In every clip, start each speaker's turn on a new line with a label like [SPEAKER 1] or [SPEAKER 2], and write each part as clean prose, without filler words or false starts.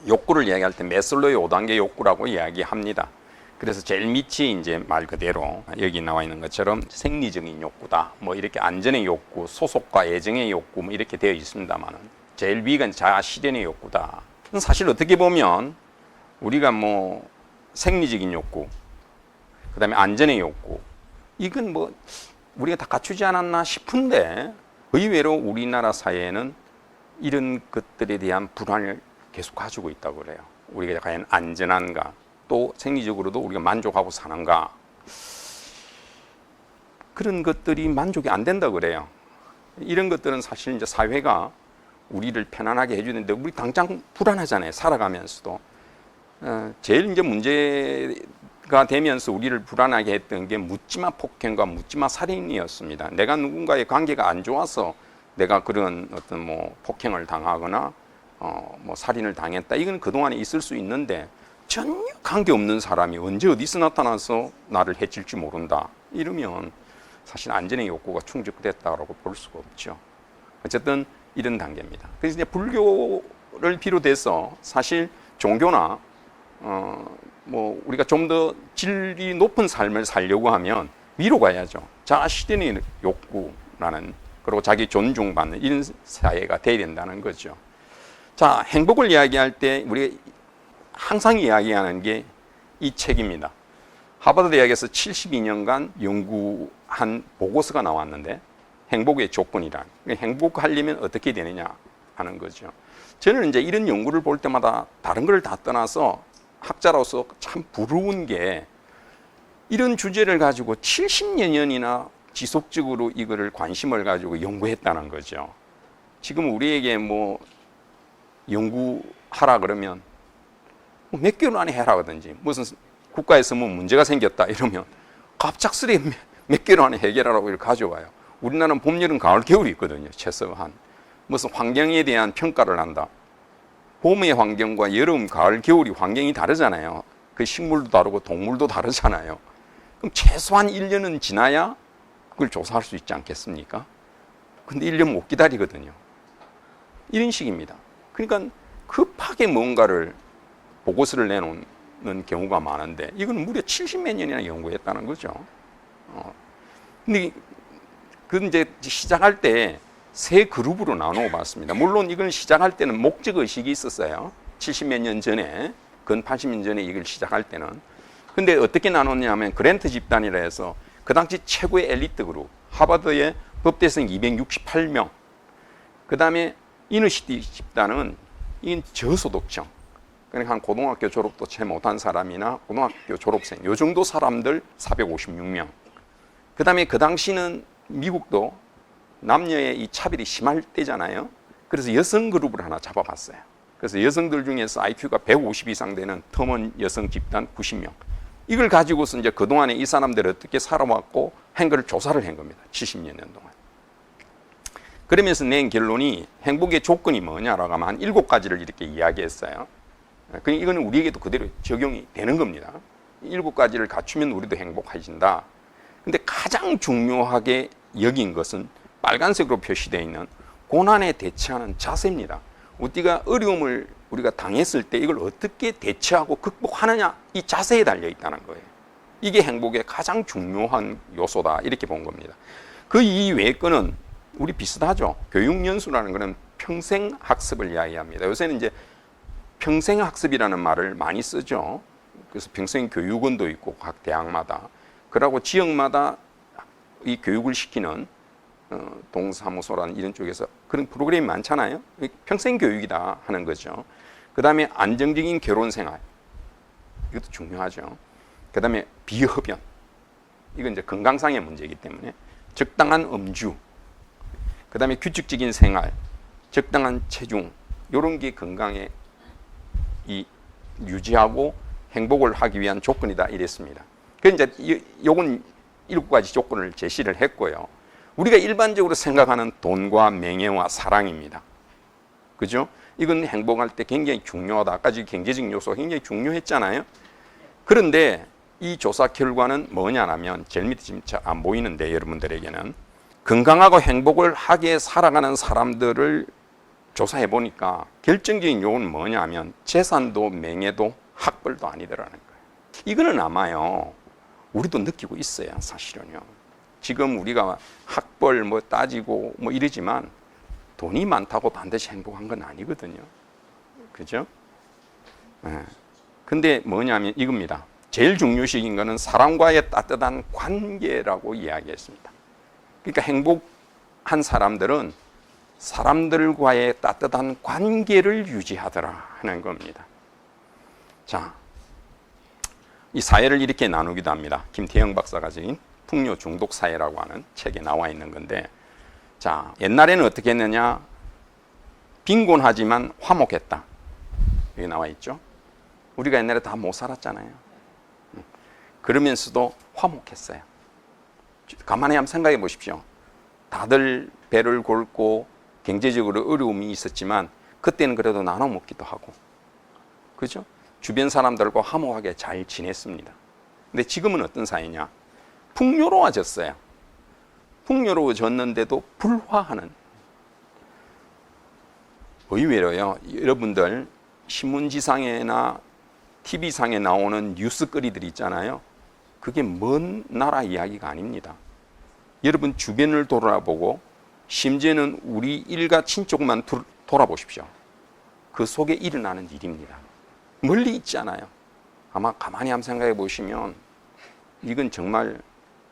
[SPEAKER 1] 욕구를 이야기할 때 매슬로의 5단계 욕구라고 이야기합니다. 그래서 제일 밑이 이제 말 그대로 여기 나와 있는 것처럼 생리적인 욕구다. 뭐 이렇게 안전의 욕구, 소속과 애정의 욕구 뭐 이렇게 되어 있습니다만은 제일 위가 자아 실현의 욕구다. 사실 어떻게 보면 우리가 뭐 생리적인 욕구, 그다음에 안전의 욕구, 이건 뭐 우리가 다 갖추지 않았나 싶은데 의외로 우리나라 사회에는 이런 것들에 대한 불안을 계속 가지고 있다고 그래요. 우리가 과연 안전한가, 또 생리적으로도 우리가 만족하고 사는가, 그런 것들이 만족이 안 된다고 그래요. 이런 것들은 사실 이제 사회가 우리를 편안하게 해주는데 우리 당장 불안하잖아요. 살아가면서도. 제일 이제 문제가 되면서 우리를 불안하게 했던 게 묻지마 폭행과 묻지마 살인이었습니다. 내가 누군가의 관계가 안 좋아서 내가 그런 어떤 뭐 폭행을 당하거나 뭐 살인을 당했다. 이건 그동안에 있을 수 있는데 전혀 관계없는 사람이 언제 어디서 나타나서 나를 해칠지 모른다. 이러면 사실 안전의 욕구가 충족됐다고 볼 수가 없죠. 어쨌든 이런 단계입니다. 그래서 이제 불교를 비롯해서 사실 종교나 뭐 우리가 좀 더 질이 높은 삶을 살려고 하면 위로 가야죠. 자아 실현의 욕구라는, 그리고 자기 존중받는 이런 사회가 돼야 된다는 거죠. 자, 행복을 이야기할 때 우리가 항상 이야기하는 게 이 책입니다. 하버드 대학에서 72년간 연구한 보고서가 나왔는데 행복의 조건이란, 행복하려면 어떻게 되느냐 하는 거죠. 저는 이제 이런 연구를 볼 때마다 다른 걸 다 떠나서 학자로서 참 부러운 게 이런 주제를 가지고 70여 년이나 지속적으로 이거를 관심을 가지고 연구했다는 거죠. 지금 우리에게 뭐 연구하라 그러면 몇 개월 안에 해라 하든지, 무슨 국가에서 뭐 문제가 생겼다 이러면 갑작스레 몇 개월 안에 해결하라고 이렇게 가져와요. 우리나라는 봄, 여름, 가을, 겨울이 있거든요. 최소한. 무슨 환경에 대한 평가를 한다. 봄의 환경과 여름, 가을, 겨울이 환경이 다르잖아요. 그 식물도 다르고 동물도 다르잖아요. 그럼 최소한 1년은 지나야 그걸 조사할 수 있지 않겠습니까? 근데 1년 못 기다리거든요. 이런 식입니다. 그러니까 급하게 뭔가를 보고서를 내놓는 경우가 많은데 이건 무려 70몇 년이나 연구했다는 거죠. 근데 그 이제 시작할 때 세 그룹으로 나누어 봤습니다. 물론 이걸 시작할 때는 목적의식이 있었어요. 70몇 년 전에, 근 80년 전에 이걸 시작할 때는. 근데 어떻게 나눴냐면 그랜트 집단이라 해서 그 당시 최고의 엘리트 그룹, 하버드의 법대생 268명, 그 다음에 이너시티 집단은 이건 저소득층, 그러니까 한 고등학교 졸업도 채 못한 사람이나 고등학교 졸업생, 요 정도 사람들 456명. 그 다음에 그 당시는 미국도 남녀의 이 차별이 심할 때잖아요. 그래서 여성 그룹을 하나 잡아봤어요. 그래서 여성들 중에서 IQ가 150 이상 되는 터먼 여성 집단 90명. 이걸 가지고서 이제 그동안에 이 사람들이 어떻게 살아왔고 한 거를 조사를 한 겁니다. 70여 년 동안. 그러면서 낸 결론이 행복의 조건이 뭐냐라고 하면 한 7가지를 이렇게 이야기했어요. 그러니까 이거는 우리에게도 그대로 적용이 되는 겁니다. 7가지를 갖추면 우리도 행복해진다. 근데 가장 중요하게 여긴 것은 빨간색으로 표시되어 있는 고난에 대처하는 자세입니다. 우리가 어려움을 우리가 당했을 때 이걸 어떻게 대처하고 극복하느냐, 이 자세에 달려 있다는 거예요. 이게 행복의 가장 중요한 요소다, 이렇게 본 겁니다. 그 이외의 거는 우리 비슷하죠. 교육연수라는 거는 평생학습을 이야기합니다. 요새는 이제 평생학습이라는 말을 많이 쓰죠. 그래서 평생교육원도 있고 각 대학마다, 그러고 지역마다 이 교육을 시키는 동사무소라는 이런 쪽에서 그런 프로그램이 많잖아요. 평생교육이다 하는 거죠. 그 다음에 안정적인 결혼생활, 이것도 중요하죠. 그 다음에 비흡연, 이건 이제 건강상의 문제이기 때문에 적당한 음주, 그 다음에 규칙적인 생활, 적당한 체중, 이런 게 건강에 유지하고 행복을 하기 위한 조건이다 이랬습니다. 그 이제 요건 7가지 조건을 제시를 했고요. 우리가 일반적으로 생각하는 돈과 명예와 사랑입니다. 그죠? 이건 행복할 때 굉장히 중요하다. 아까 경제적 요소가 굉장히 중요했잖아요. 그런데 이 조사 결과는 뭐냐면 제일 밑에 지금 잘 안 보이는데 여러분들에게는 건강하고 행복을 하게 살아가는 사람들을 조사해 보니까 결정적인 요인은 뭐냐면 재산도 명예도 학벌도 아니더라는 거예요. 이거는 아마요 우리도 느끼고 있어요. 사실은요. 지금 우리가 학벌 뭐 따지고 뭐 이러지만 돈이 많다고 반드시 행복한 건 아니거든요. 그죠? 네. 근데 뭐냐면 이겁니다. 제일 중요시인 거는 사람과의 따뜻한 관계라고 이야기했습니다. 그러니까 행복한 사람들은 사람들과의 따뜻한 관계를 유지하더라 하는 겁니다. 자, 이 사회를 이렇게 나누기도 합니다. 김태형 박사가 지은 풍요 중독 사회라고 하는 책에 나와 있는 건데, 자, 옛날에는 어떻게 했느냐? 빈곤하지만 화목했다. 여기 나와 있죠. 우리가 옛날에 다 못 살았잖아요. 그러면서도 화목했어요. 가만히 한번 생각해 보십시오. 다들 배를 골고 경제적으로 어려움이 있었지만 그때는 그래도 나눠 먹기도 하고, 그죠? 주변 사람들과 화목하게 잘 지냈습니다. 근데 지금은 어떤 사회냐? 풍요로워졌어요. 풍요로워졌는데도 불화하는. 의외로요, 여러분들 신문지상에나 TV상에 나오는 뉴스거리들 있잖아요. 그게 먼 나라 이야기가 아닙니다. 여러분 주변을 돌아보고 심지어는 우리 일가 친족만 돌아보십시오. 그 속에 일어나는 일입니다. 멀리 있지 않아요. 아마 가만히 한번 생각해 보시면 이건 정말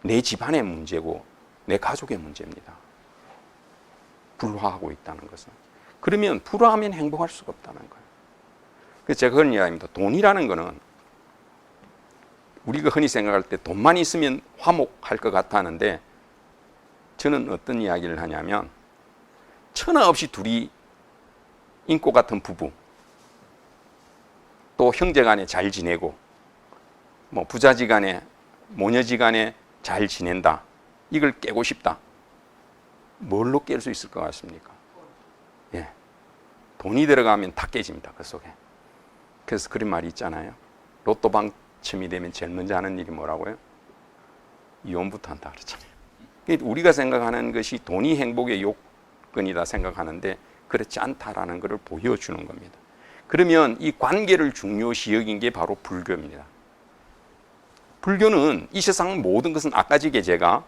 [SPEAKER 1] 내 집안의 문제고 내 가족의 문제입니다. 불화하고 있다는 것은. 그러면 불화하면 행복할 수가 없다는 거예요. 그래서 제가 그런 이야기입니다. 돈이라는 거는 우리가 흔히 생각할 때 돈만 있으면 화목할 것 같아 하는데, 저는 어떤 이야기를 하냐면 천하 없이 둘이 인고 같은 부부, 또 형제간에 잘 지내고, 뭐 부자지간에 모녀지간에 잘 지낸다. 이걸 깨고 싶다. 뭘로 깰 수 있을 것 같습니까? 예, 돈이 들어가면 다 깨집니다. 그 속에. 그래서 그런 말이 있잖아요. 로또 당첨이 되면 제일 먼저 하는 일이 뭐라고요? 이혼부터 한다 그러잖아요. 우리가 생각하는 것이 돈이 행복의 요건이다 생각하는데 그렇지 않다라는 것을 보여주는 겁니다. 그러면 이 관계를 중요시 여긴 게 바로 불교입니다. 불교는 이 세상 모든 것은 아까 전에 제가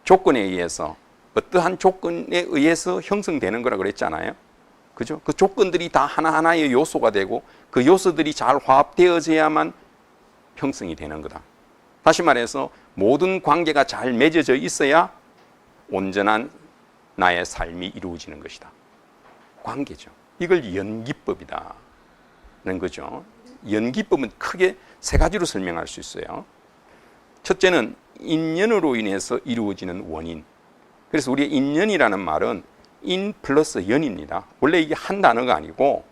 [SPEAKER 1] 조건에 의해서, 어떠한 조건에 의해서 형성되는 거라 그랬잖아요. 그죠? 그 조건들이 다 하나하나의 요소가 되고 그 요소들이 잘 화합되어져야만 형성이 되는 거다. 다시 말해서 모든 관계가 잘 맺어져 있어야 온전한 나의 삶이 이루어지는 것이다. 관계죠. 이걸 연기법이다는 거죠. 연기법은 크게 세 가지로 설명할 수 있어요. 첫째는 인연으로 인해서 이루어지는 원인. 그래서 우리의 인연이라는 말은 인 플러스 연입니다. 원래 이게 한 단어가 아니고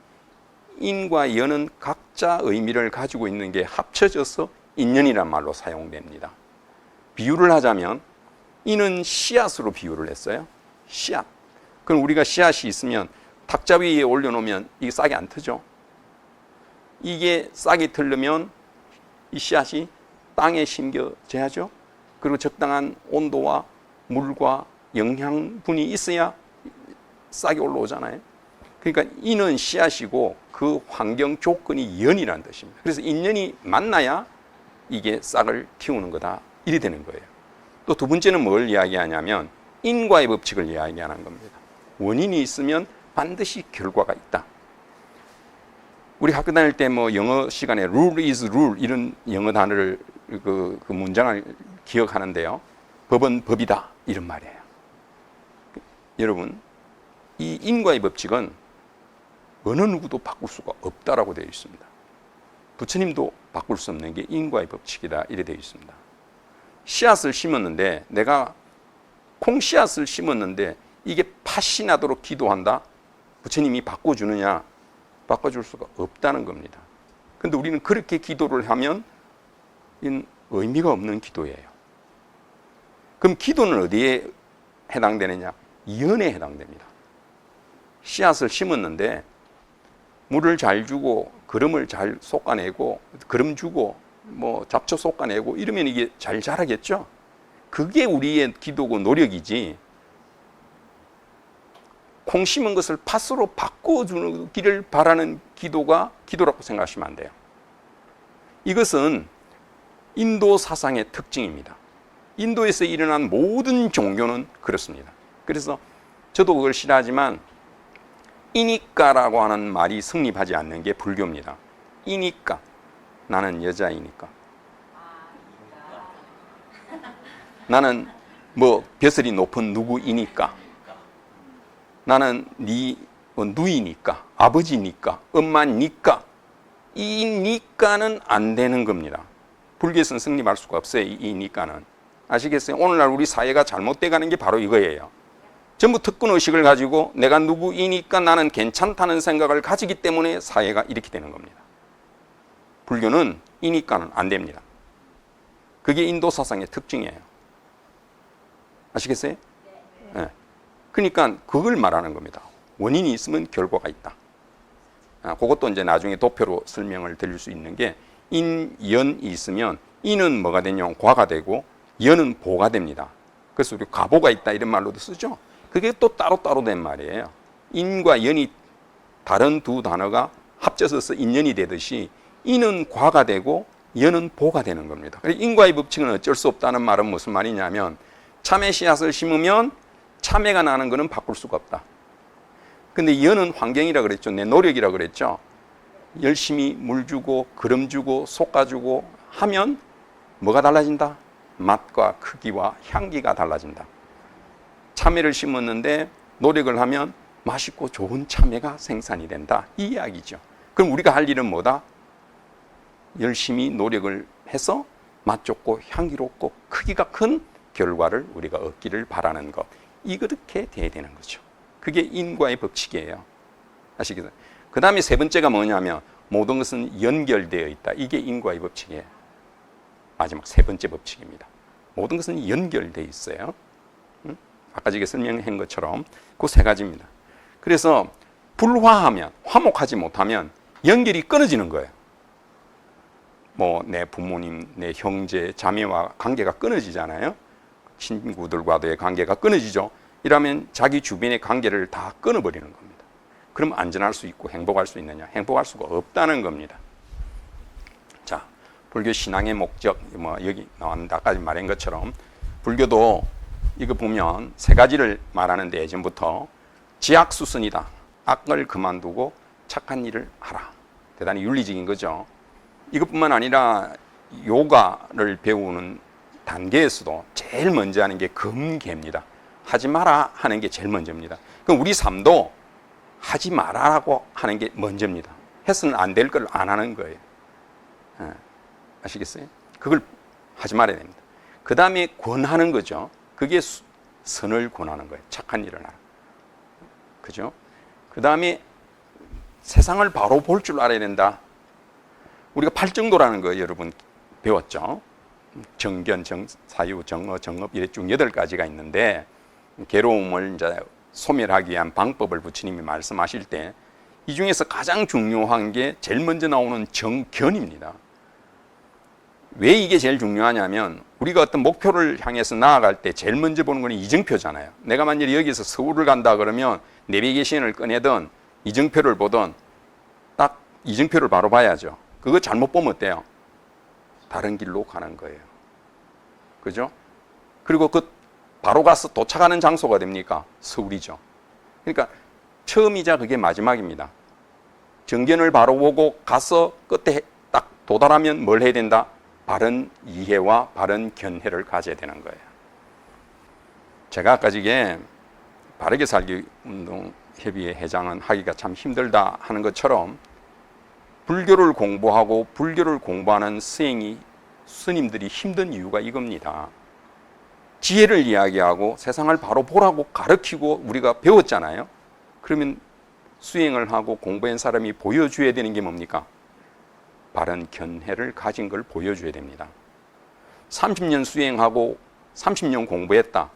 [SPEAKER 1] 인과 연은 각자 의미를 가지고 있는 게 합쳐져서 인연이란 말로 사용됩니다. 비유를 하자면 인은 씨앗으로 비유를 했어요. 씨앗. 그럼 우리가 씨앗이 있으면 탁자 위에 올려놓으면 이게 싹이 안 트죠. 이게 싹이 틀려면 이 씨앗이 땅에 심겨져야죠. 그리고 적당한 온도와 물과 영양분이 있어야 싹이 올라오잖아요. 그러니까 인은 씨앗이고 그 환경 조건이 연이라는 뜻입니다. 그래서 인연이 만나야 이게 싹을 틔우는 거다. 이래 되는 거예요. 또 두 번째는 뭘 이야기하냐면 인과의 법칙을 이야기하는 겁니다. 원인이 있으면 반드시 결과가 있다. 우리 학교 다닐 때 뭐 영어 시간에 rule is rule 이런 영어 단어를 그 문장을 기억하는데요. 법은 법이다 이런 말이에요. 여러분, 이 인과의 법칙은 어느 누구도 바꿀 수가 없다라고 되어 있습니다. 부처님도 바꿀 수 없는 게 인과의 법칙이다 이래 되어 있습니다. 씨앗을 심었는데, 내가 콩 씨앗을 심었는데 이게 팥이 나도록 기도한다? 부처님이 바꿔주느냐? 바꿔줄 수가 없다는 겁니다. 근데 우리는 그렇게 기도를 하면 의미가 없는 기도예요. 그럼 기도는 어디에 해당되느냐? 연에 해당됩니다. 씨앗을 심었는데 물을 잘 주고 거름을 잘 솎아내고 거름 주고 뭐 잡초 솎아내고 이러면 이게 잘 자라겠죠. 그게 우리의 기도고 노력이지, 콩 심은 것을 팥으로 바꿔주기를 바라는 기도가 기도라고 생각하시면 안 돼요. 이것은 인도 사상의 특징입니다. 인도에서 일어난 모든 종교는 그렇습니다. 그래서 저도 그걸 싫어하지만 이니까라고 하는 말이 성립하지 않는 게 불교입니다. 이니까, 나는 여자이니까, 나는 뭐 벼슬이 높은 누구이니까, 나는 네 누이니까, 아버지니까, 엄마니까, 이 니까는 안 되는 겁니다. 불교에서는 성립할 수가 없어요. 이 니까는. 아시겠어요? 오늘날 우리 사회가 잘못돼 가는 게 바로 이거예요. 전부 특권의식을 가지고 내가 누구이니까 나는 괜찮다는 생각을 가지기 때문에 사회가 이렇게 되는 겁니다. 불교는 이니까는 안 됩니다. 그게 인도 사상의 특징이에요. 아시겠어요? 네. 그러니까 그걸 말하는 겁니다. 원인이 있으면 결과가 있다. 그것도 이제 나중에 도표로 설명을 드릴 수 있는 게 인, 연이 있으면 인은 뭐가 되냐면 과가 되고 연은 보가 됩니다. 그래서 우리 과보가 있다 이런 말로도 쓰죠. 그게 또 따로따로 된 말이에요. 인과 연이 다른 두 단어가 합쳐서 인연이 되듯이 인은 과가 되고 연은 보가 되는 겁니다. 인과의 법칙은 어쩔 수 없다는 말은 무슨 말이냐면 참외 씨앗을 심으면 참외가 나는 것은 바꿀 수가 없다. 근데 연은 환경이라 그랬죠. 내 노력이라 그랬죠. 열심히 물 주고 거름 주고 솎아 주고 하면 뭐가 달라진다? 맛과 크기와 향기가 달라진다. 참외를 심었는데 노력을 하면 맛있고 좋은 참외가 생산이 된다. 이 이야기죠. 그럼 우리가 할 일은 뭐다? 열심히 노력을 해서 맛 좋고 향기롭고 크기가 큰 결과를 우리가 얻기를 바라는 것. 이렇게 돼야 되는 거죠. 그게 인과의 법칙이에요. 아시겠어요? 그 다음에 세 번째가 뭐냐면 모든 것은 연결되어 있다. 이게 인과의 법칙이에요. 마지막 세 번째 법칙입니다. 모든 것은 연결되어 있어요. 아까 제가 설명한 것처럼 그 세 가지입니다. 그래서 불화하면, 화목하지 못하면 연결이 끊어지는 거예요. 뭐 내 부모님, 내 형제, 자매와 관계가 끊어지잖아요. 친구들과의 관계가 끊어지죠. 이러면 자기 주변의 관계를 다 끊어버리는 겁니다. 그럼 안전할 수 있고 행복할 수 있느냐? 행복할 수가 없다는 겁니다. 자, 불교 신앙의 목적, 뭐 여기 나왔는데 아까 말한 것처럼 불교도 이거 보면 세 가지를 말하는데 예전부터 지악수선이다. 악을 그만두고 착한 일을 하라. 대단히 윤리적인 거죠. 이것뿐만 아니라 요가를 배우는 단계에서도 제일 먼저 하는 게 금계입니다. 하지 마라 하는 게 제일 먼저입니다. 그럼 우리 삶도 하지 마라라고 하는 게 먼저입니다. 해서는 안 될 걸 안 하는 거예요. 아시겠어요? 그걸 하지 말아야 됩니다. 그 다음에 권하는 거죠. 그게 선을 권하는 거예요. 착한 일을 하라. 그죠? 그 다음에 세상을 바로 볼 줄 알아야 된다. 우리가 팔정도라는 거 여러분 배웠죠? 정견, 사유, 정어, 정업 이래 쭉 8가지가 있는데 괴로움을 이제 소멸하기 위한 방법을 부처님이 말씀하실 때 이 중에서 가장 중요한 게 제일 먼저 나오는 정견입니다. 왜 이게 제일 중요하냐면 우리가 어떤 목표를 향해서 나아갈 때 제일 먼저 보는 건 이정표잖아요. 내가 만약에 여기서 서울을 간다 그러면 내비게이션을 꺼내든 이정표를 보든 딱 이정표를 바로 봐야죠. 그거 잘못 보면 어때요? 다른 길로 가는 거예요. 그죠? 그리고 그 바로 가서 도착하는 장소가 됩니까? 서울이죠. 그러니까 처음이자 그게 마지막입니다. 정견을 바로 보고 가서 끝에 딱 도달하면 뭘 해야 된다? 바른 이해와 바른 견해를 가져야 되는 거예요. 제가 아까 이게 바르게 살기 운동협의회 회장은 하기가 참 힘들다 하는 것처럼 불교를 공부하고 불교를 공부하는 스님들이 힘든 이유가 이겁니다. 지혜를 이야기하고 세상을 바로 보라고 가르치고 우리가 배웠잖아요. 그러면 수행을 하고 공부한 사람이 보여줘야 되는 게 뭡니까? 바른 견해를 가진 걸 보여줘야 됩니다. 30년 수행하고 30년 공부했다.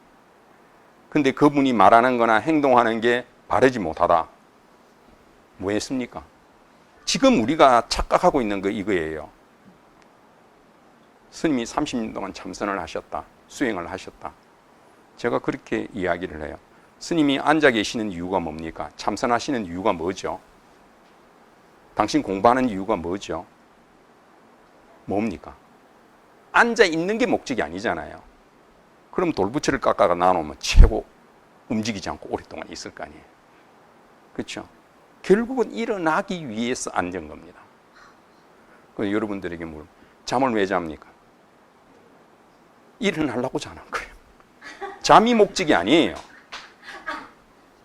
[SPEAKER 1] 근데 그분이 말하는 거나 행동하는 게 바르지 못하다. 뭐 했습니까? 지금 우리가 착각하고 있는 거 이거예요. 스님이 30년 동안 참선을 하셨다. 수행을 하셨다. 제가 그렇게 이야기를 해요. 스님이 앉아 계시는 이유가 뭡니까? 참선하시는 이유가 뭐죠? 당신 공부하는 이유가 뭐죠? 뭡니까? 앉아 있는 게 목적이 아니잖아요. 그럼 돌부처를 깎아가 놔놓으면 최고 움직이지 않고 오랫동안 있을 거 아니에요. 그렇죠? 결국은 일어나기 위해서 앉은 겁니다. 그래서 여러분들에게 잠을 왜 잡니까? 일어나려고 자는 거예요. 잠이 목적이 아니에요.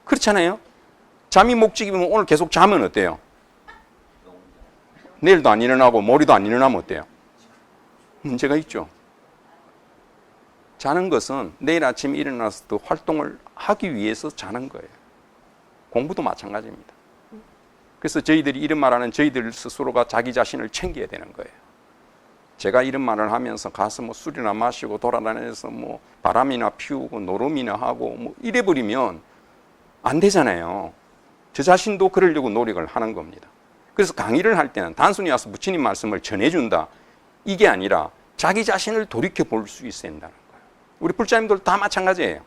[SPEAKER 1] 그렇잖아요. 잠이 목적이면 오늘 계속 자면 어때요? 내일도 안 일어나고 모레도 안 일어나면 어때요? 문제가 있죠. 자는 것은 내일 아침에 일어나서 또 활동을 하기 위해서 자는 거예요. 공부도 마찬가지입니다. 그래서 저희들이 이런 말하는 저희들 스스로가 자기 자신을 챙겨야 되는 거예요. 제가 이런 말을 하면서 가서 뭐 술이나 마시고 돌아다니면서 뭐 바람이나 피우고 노름이나 하고 뭐 이래버리면 안 되잖아요. 저 자신도 그러려고 노력을 하는 겁니다. 그래서 강의를 할 때는 단순히 와서 부처님 말씀을 전해준다 이게 아니라 자기 자신을 돌이켜 볼 수 있어야 된다는 거예요. 우리 불자님들 다 마찬가지예요.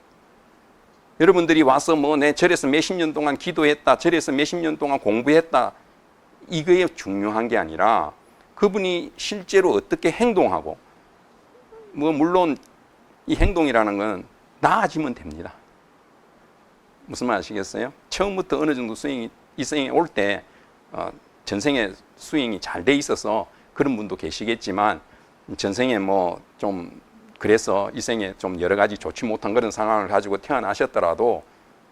[SPEAKER 1] 여러분들이 와서 뭐 내 절에서 몇십 년 동안 기도했다, 절에서 몇십 년 동안 공부했다 이거에 중요한 게 아니라 그분이 실제로 어떻게 행동하고 뭐 물론 이 행동이라는 건 나아지면 됩니다. 무슨 말 아시겠어요? 처음부터 어느 정도 수행이 이 생에 올 때 전생에 수행이 잘 돼 있어서 그런 분도 계시겠지만 전생에 뭐 좀 그래서 이 생에 좀 여러 가지 좋지 못한 그런 상황을 가지고 태어나셨더라도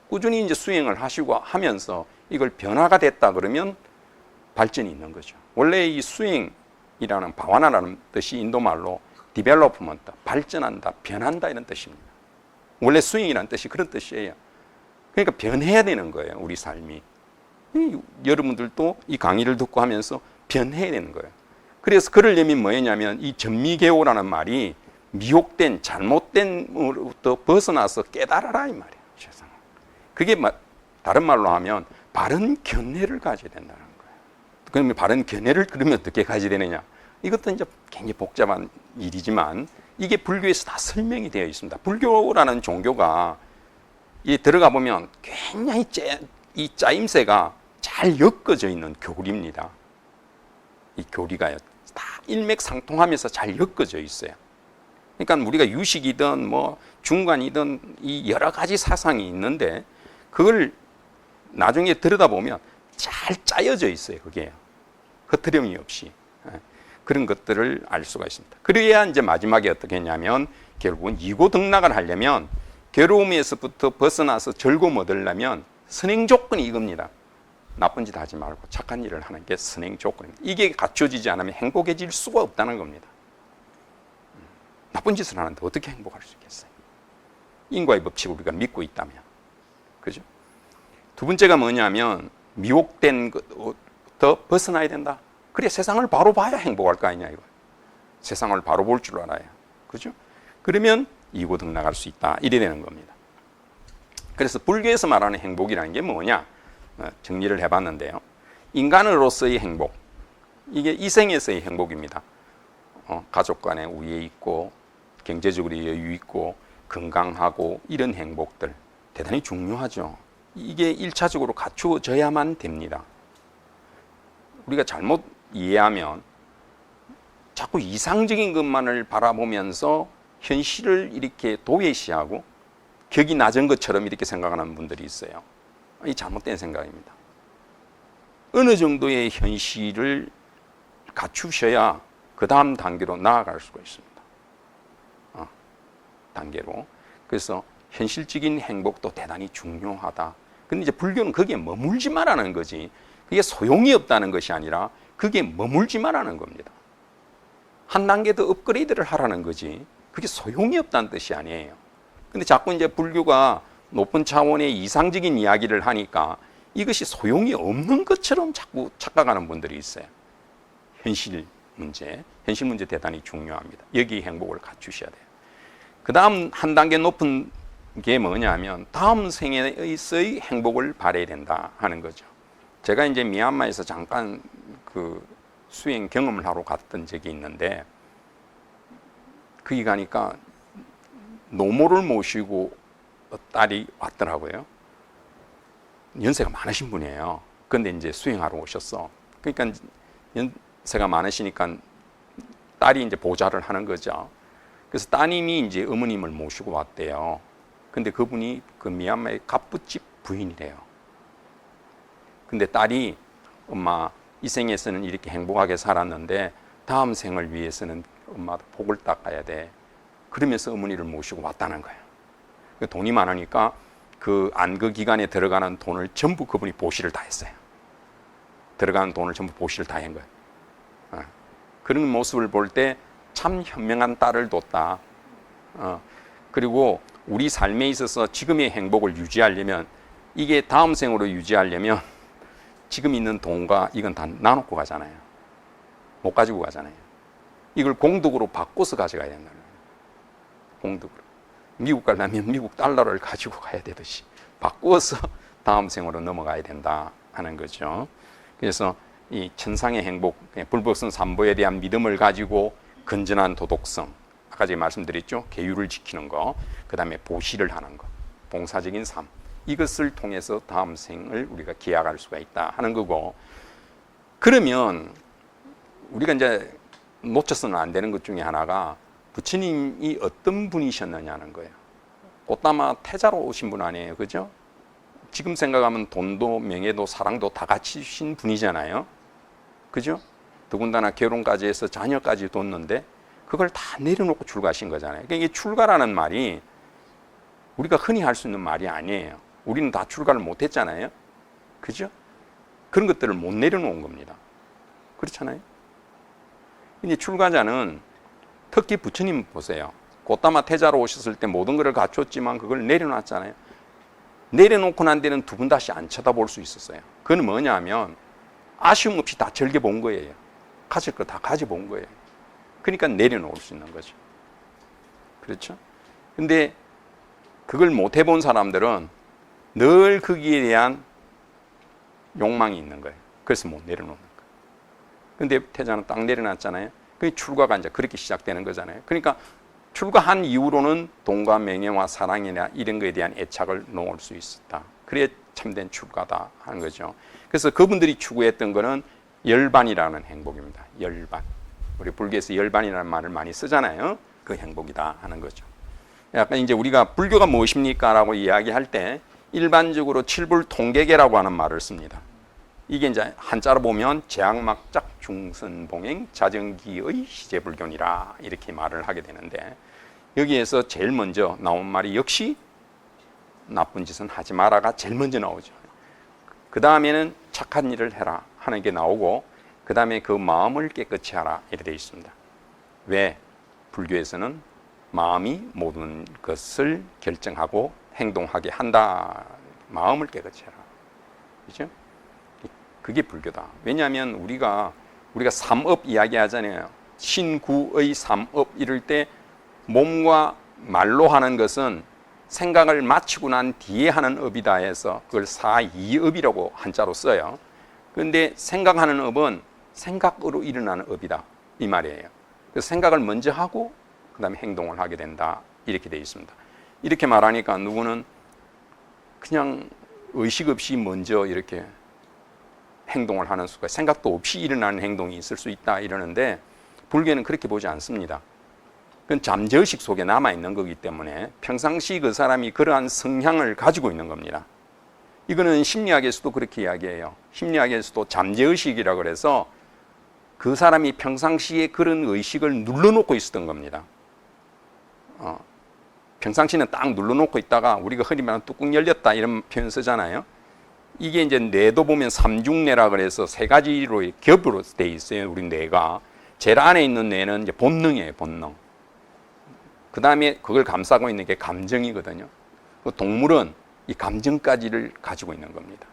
[SPEAKER 1] 꾸준히 이제 수행을 하시고 하면서 이걸 변화가 됐다 그러면 발전이 있는 거죠. 원래 이 수행이라는 바와나라는 뜻이 인도말로 디벨로프먼트, 발전한다, 변한다 이런 뜻입니다. 원래 수행이라는 뜻이 그런 뜻이에요. 그러니까 변해야 되는 거예요, 우리 삶이. 여러분들도 이 강의를 듣고 하면서 변해야 되는 거예요. 그래서 그러려면 뭐냐면 이 전미개오라는 말이 미혹된 잘못된으로부터 벗어나서 깨달아라 이 말이에요. 세상을. 그게 다른 말로 하면 바른 견해를 가져야 된다는 거예요. 그러면 바른 견해를 그러면 어떻게 가져야 되느냐? 이것도 이제 굉장히 복잡한 일이지만 이게 불교에서 다 설명이 되어 있습니다. 불교라는 종교가 이 들어가 보면 굉장히 이 짜임새가 잘 엮어져 있는 교리입니다. 이 교리가요 다 일맥상통하면서 잘 엮어져 있어요. 그러니까 우리가 유식이든 뭐 중간이든 이 여러 가지 사상이 있는데 그걸 나중에 들여다보면 잘 짜여져 있어요. 그게 흐트럼이 없이 그런 것들을 알 수가 있습니다. 그래야 이제 마지막에 어떻게 했냐면 결국은 이고등락을 하려면 괴로움에서부터 벗어나서 즐거움 얻으려면 선행 조건이 이겁니다. 나쁜 짓 하지 말고 착한 일을 하는 게 선행 조건입니다. 이게 갖춰지지 않으면 행복해질 수가 없다는 겁니다. 나쁜 짓을 하는데 어떻게 행복할 수 있겠어요? 인과의 법칙을 우리가 믿고 있다면. 그죠? 두 번째가 뭐냐면 미혹된 것부터 벗어나야 된다. 그래 세상을 바로 봐야 행복할 거 아니냐 이거. 세상을 바로 볼 줄 알아야. 그죠? 그러면 이고등락할 수 있다. 이래 되는 겁니다. 그래서 불교에서 말하는 행복이라는 게 뭐냐? 정리를 해봤는데요. 인간으로서의 행복. 이게 이생에서의 행복입니다. 가족 간의 우애 있고 경제적으로 여유 있고 건강하고 이런 행복들 대단히 중요하죠. 이게 1차적으로 갖추어져야만 됩니다. 우리가 잘못 이해하면 자꾸 이상적인 것만을 바라보면서 현실을 이렇게 도외시하고 격이 낮은 것처럼 이렇게 생각하는 분들이 있어요. 이 잘못된 생각입니다. 어느 정도의 현실을 갖추셔야 그 다음 단계로 나아갈 수가 있습니다. 단계로. 그래서 현실적인 행복도 대단히 중요하다. 근데 이제 불교는 거기에 머물지 말라는 거지. 그게 소용이 없다는 것이 아니라 그게 머물지 말라는 겁니다. 한 단계 더 업그레이드를 하라는 거지. 그게 소용이 없다는 뜻이 아니에요. 근데 자꾸 이제 불교가 높은 차원의 이상적인 이야기를 하니까 이것이 소용이 없는 것처럼 자꾸 착각하는 분들이 있어요. 현실 문제 대단히 중요합니다. 여기 행복을 갖추셔야 돼요. 그 다음 한 단계 높은 게 뭐냐면 다음 생에서의 행복을 바라야 된다 하는 거죠. 제가 이제 미얀마에서 잠깐 그 수행 경험을 하러 갔던 적이 있는데 거기 가니까 노모를 모시고 딸이 왔더라고요. 연세가 많으신 분이에요. 근데 이제 수행하러 오셨어. 그러니까 연세가 많으시니까 딸이 이제 보좌를 하는 거죠. 그래서 따님이 이제 어머님을 모시고 왔대요. 근데 그분이 그 미얀마의 갑부집 부인이래요. 근데 딸이 엄마 이 생에서는 이렇게 행복하게 살았는데 다음 생을 위해서는 엄마도 복을 닦아야 돼. 그러면서 어머니를 모시고 왔다는 거예요. 돈이 많으니까 그 안그 기간에 들어가는 돈을 전부 그분이 보시를 다 했어요. 들어가는 돈을 전부 보시를 다 한 거예요. 그런 모습을 볼 때 참 현명한 딸을 뒀다. 그리고 우리 삶에 있어서 지금의 행복을 유지하려면, 이게 다음 생으로 유지하려면 지금 있는 돈과 이건 다 나눠고 가잖아요. 못 가지고 가잖아요. 이걸 공덕으로 바꿔서 가져가야 된다는 거예요. 공덕으로. 미국 가려면 미국 달러를 가지고 가야 되듯이 바꾸어서 다음 생으로 넘어가야 된다 하는 거죠. 그래서 이 천상의 행복, 불법성 삼보에 대한 믿음을 가지고 건전한 도덕성, 아까 제가 말씀드렸죠. 계율을 지키는 거, 그 다음에 보시를 하는 거, 봉사적인 삶, 이것을 통해서 다음 생을 우리가 기약할 수가 있다 하는 거고, 그러면 우리가 이제 놓쳐서는 안 되는 것 중에 하나가 부처님이 어떤 분이셨느냐는 거예요. 꽃다마 태자로 오신 분 아니에요, 그죠? 지금 생각하면 돈도 명예도 사랑도 다 같이 주신 분이잖아요, 그죠? 더군다나 결혼까지 해서 자녀까지 뒀는데 그걸 다 내려놓고 출가하신 거잖아요. 그러니까 이게 출가라는 말이 우리가 흔히 할 수 있는 말이 아니에요. 우리는 다 출가를 못했잖아요, 그죠? 그런 것들을 못 내려놓은 겁니다. 그렇잖아요. 근데 출가자는 특히 부처님 보세요. 고타마 태자로 오셨을 때 모든 것을 갖췄지만 그걸 내려놨잖아요. 내려놓고 난 데는 두 분 다시 안 쳐다볼 수 있었어요. 그건 뭐냐면 아쉬움 없이 다 즐겨본 거예요. 가질 거 다 가져본 거예요. 그러니까 내려놓을 수 있는 거죠. 그렇죠? 근데 그걸 못 해본 사람들은 늘 거기에 대한 욕망이 있는 거예요. 그래서 못 내려놓는 거예요. 근데 태자는 딱 내려놨잖아요. 그 출가가 이제 그렇게 시작되는 거잖아요. 그러니까 출가한 이후로는 돈과 명예와 사랑이나 이런 거에 대한 애착을 놓을 수 있었다. 그래야 참된 출가다 하는 거죠. 그래서 그분들이 추구했던 거는 열반이라는 행복입니다. 열반. 우리 불교에서 열반이라는 말을 많이 쓰잖아요. 그 행복이다 하는 거죠. 약간 이제 우리가 불교가 무엇입니까? 라고 이야기할 때 일반적으로 칠불통계계라고 하는 말을 씁니다. 이게 이제 한자로 보면 재앙막작 중선봉행 자정기의 시제불교니라 이렇게 말을 하게 되는데, 여기에서 제일 먼저 나온 말이 역시 나쁜 짓은 하지 마라가 제일 먼저 나오죠. 그 다음에는 착한 일을 해라 하는 게 나오고, 그 다음에 그 마음을 깨끗이 하라 이렇게 되어 있습니다. 왜? 불교에서는 마음이 모든 것을 결정하고 행동하게 한다. 마음을 깨끗이 해라. 그렇죠? 그게 불교다. 왜냐하면 우리가 삼업 이야기하잖아요. 신구의 삼업 이럴 때 몸과 말로 하는 것은 생각을 마치고 난 뒤에 하는 업이다 해서 그걸 사이업이라고 한자로 써요. 그런데 생각하는 업은 생각으로 일어나는 업이다 이 말이에요. 그래서 생각을 먼저 하고 그 다음에 행동을 하게 된다 이렇게 되어 있습니다. 이렇게 말하니까 누구는 그냥 의식 없이 먼저 이렇게 행동을 하는 수가, 생각도 없이 일어나는 행동이 있을 수 있다 이러는데, 불교는 그렇게 보지 않습니다. 그건 잠재의식 속에 남아있는 거기 때문에 평상시 그 사람이 그러한 성향을 가지고 있는 겁니다. 이거는 심리학에서도 그렇게 이야기해요. 심리학에서도 잠재의식이라고 그래서 그 사람이 평상시에 그런 의식을 눌러놓고 있었던 겁니다. 평상시는 딱 눌러놓고 있다가 우리가 흔히 말하는 뚜껑 열렸다 이런 표현 쓰잖아요. 이게 이제 뇌도 보면 삼중뇌라 그래서 세 가지로 겹으로 돼 있어요. 우리 뇌가 제일 안에 있는 뇌는 이제 본능이에요. 본능. 그 다음에 그걸 감싸고 있는 게 감정이거든요. 동물은 이 감정까지를 가지고 있는 겁니다.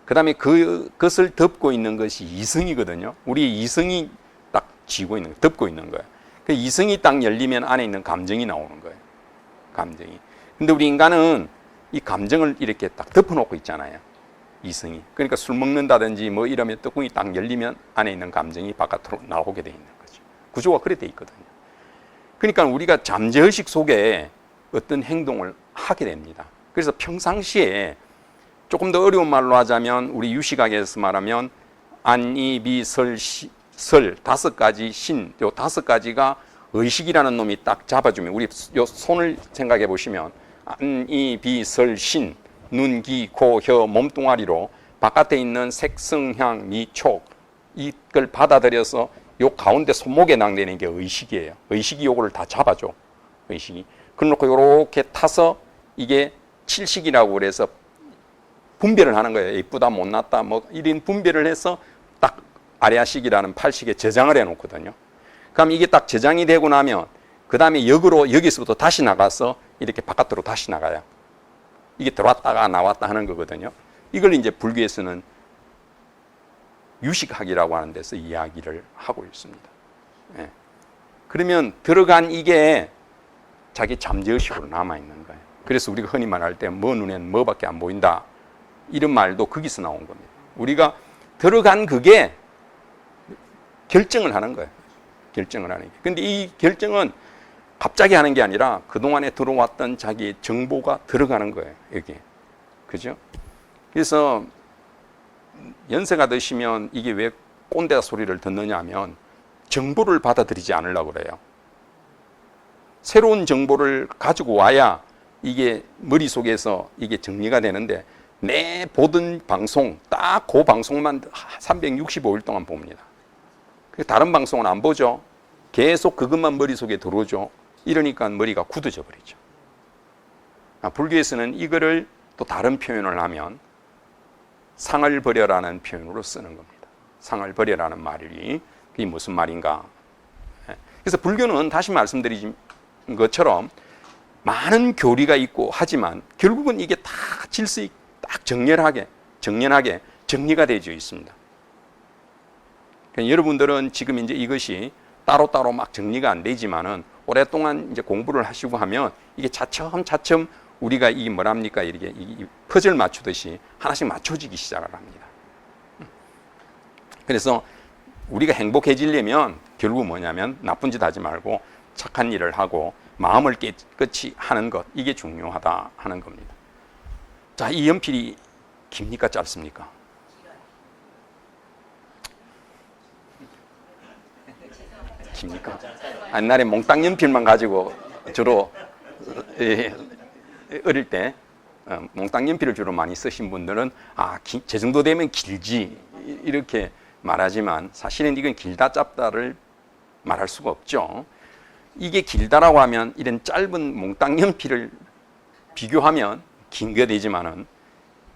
[SPEAKER 1] 그 다음에 그것을 덮고 있는 것이 이성이거든요. 우리 이성이 딱 쥐고 있는, 덮고 있는 거예요. 그 이성이 딱 열리면 안에 있는 감정이 나오는 거예요. 감정이. 근데 우리 인간은 이 감정을 이렇게 딱 덮어놓고 있잖아요. 이성이. 그러니까 술 먹는다든지 뭐 이러면 뚜껑이 딱 열리면 안에 있는 감정이 바깥으로 나오게 돼 있는 거죠. 구조가 그렇게 돼 있거든요. 그러니까 우리가 잠재의식 속에 어떤 행동을 하게 됩니다. 그래서 평상시에 조금 더 어려운 말로 하자면 우리 유시각에서 말하면 안이비설설 다섯 가지 신, 요 다섯 가지가 의식이라는 놈이 딱 잡아주면 우리 요 손을 생각해 보시면 안이비설신 눈, 귀, 코, 혀, 몸뚱아리로 바깥에 있는 색성향, 미, 촉 이걸 받아들여서 요 가운데 손목에 낙내는 게 의식이에요. 의식이 요거를 다 잡아줘. 의식이. 그래놓고 요렇게 타서 이게 칠식이라고 그래서 분별을 하는 거예요. 이쁘다, 못났다, 뭐 이런 분별을 해서 딱 아래아식이라는 팔식에 저장을 해놓거든요. 그럼 이게 딱 저장이 되고 나면 그 다음에 역으로 여기서부터 다시 나가서 이렇게 바깥으로 다시 나가요. 이게 들어왔다가 나왔다 하는 거거든요. 이걸 이제 불교에서는 유식학이라고 하는 데서 이야기를 하고 있습니다. 예. 그러면 들어간 이게 자기 잠재의식으로 남아있는 거예요. 그래서 우리가 흔히 말할 때 뭐 눈에는 뭐밖에 안 보인다. 이런 말도 거기서 나온 겁니다. 우리가 들어간 그게 결정을 하는 거예요. 결정을 하는 게. 근데 이 결정은 갑자기 하는 게 아니라 그동안에 들어왔던 자기의 정보가 들어가는 거예요. 여기에. 그죠? 그래서 연세가 드시면 이게 왜 꼰대 소리를 듣느냐 하면 정보를 받아들이지 않으려고 그래요. 새로운 정보를 가지고 와야 이게 머릿속에서 이게 정리가 되는데 내 보던 방송 딱 그 방송만 365일 동안 봅니다. 다른 방송은 안 보죠. 계속 그것만 머릿속에 들어오죠. 이러니까 머리가 굳어져 버리죠. 불교에서는 이거를 또 다른 표현을 하면 상을 버려라는 표현으로 쓰는 겁니다. 상을 버려라는 말이 그게 무슨 말인가. 그래서 불교는 다시 말씀드린 것처럼 많은 교리가 있고 하지만 결국은 이게 다 질서 딱 정연하게 정리가 되어 있습니다. 그러니까 여러분들은 지금 이제 이것이 따로따로 막 정리가 안 되지만은 오랫동안 이제 공부를 하시고 하면 이게 차츰차츰 우리가 이게 뭐랍니까? 이렇게 이 퍼즐 맞추듯이 하나씩 맞춰지기 시작을 합니다. 그래서 우리가 행복해지려면 결국 뭐냐면 나쁜 짓 하지 말고 착한 일을 하고 마음을 깨끗이 하는 것, 이게 중요하다 하는 겁니다. 자, 이 연필이 깁니까 짧습니까? 깁니까? 옛날에 몽땅 연필만 가지고 주로 어릴 때 몽땅 연필을 주로 많이 쓰신 분들은 제 정도 되면 길지 이렇게 말하지만 사실은 이건 길다 짧다를 말할 수가 없죠. 이게 길다라고 하면 이런 짧은 몽땅 연필을 비교하면 긴 게 되지만은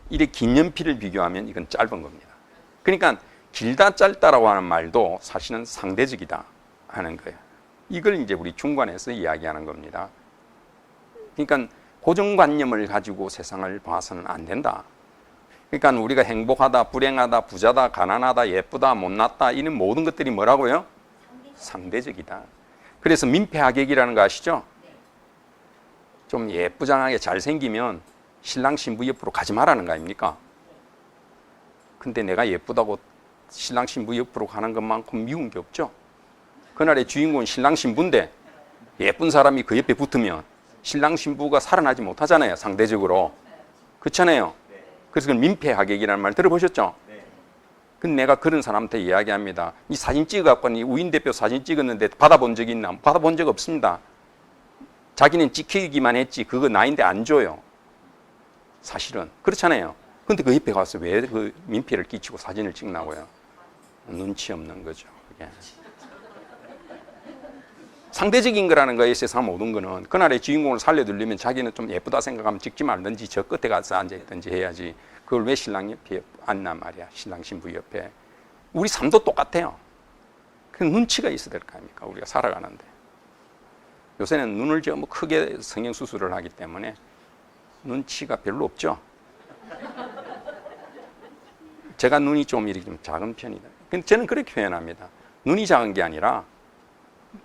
[SPEAKER 1] 이렇게 긴 연필을 비교하면 이건 짧은 겁니다. 그러니까 길다 짧다라고 하는 말도 사실은 상대적이다 하는 거예요. 이걸 이제 우리 중관에서 이야기하는 겁니다. 그러니까 고정관념을 가지고 세상을 봐서는 안 된다. 그러니까 우리가 행복하다, 불행하다, 부자다, 가난하다, 예쁘다, 못났다 이런 모든 것들이 뭐라고요? 상대적이다. 그래서 민폐하객이라는 거 아시죠? 좀 예쁘장하게 잘생기면 신랑 신부 옆으로 가지 말라는 거 아닙니까? 근데 내가 예쁘다고 신랑 신부 옆으로 가는 것만큼 미운 게 없죠. 그날의 주인공은 신랑 신부인데 예쁜 사람이 그 옆에 붙으면 신랑 신부가 살아나지 못하잖아요. 상대적으로. 그렇잖아요. 그래서 그걸 민폐하객이라는 말 들어보셨죠? 근데 내가 그런 사람한테 이야기합니다. 이 사진 찍어갖고 이 우인 대표 사진 찍었는데 받아본 적이 있나? 받아본 적 없습니다. 자기는 찍히기만 했지 그거 나인데 안 줘요. 사실은. 그렇잖아요. 근데 그 옆에 가서 왜 그 민폐를 끼치고 사진을 찍나고요? 눈치 없는 거죠. 그게. 상대적인 거라는 거에 세상 모든 거는 그날의 주인공을 살려두려면 자기는 좀 예쁘다 생각하면 찍지 말든지 저 끝에 가서 앉아있든지 해야지. 그걸 왜 신랑 옆에 앉나 말이야. 신랑 신부 옆에. 우리 삶도 똑같아요. 그 눈치가 있어야 될 거 아닙니까? 우리가 살아가는데. 요새는 눈을 전부 크게 성형수술을 하기 때문에 눈치가 별로 없죠. 제가 눈이 좀 이렇게 좀 작은 편이다. 근데 저는 그렇게 표현합니다. 눈이 작은 게 아니라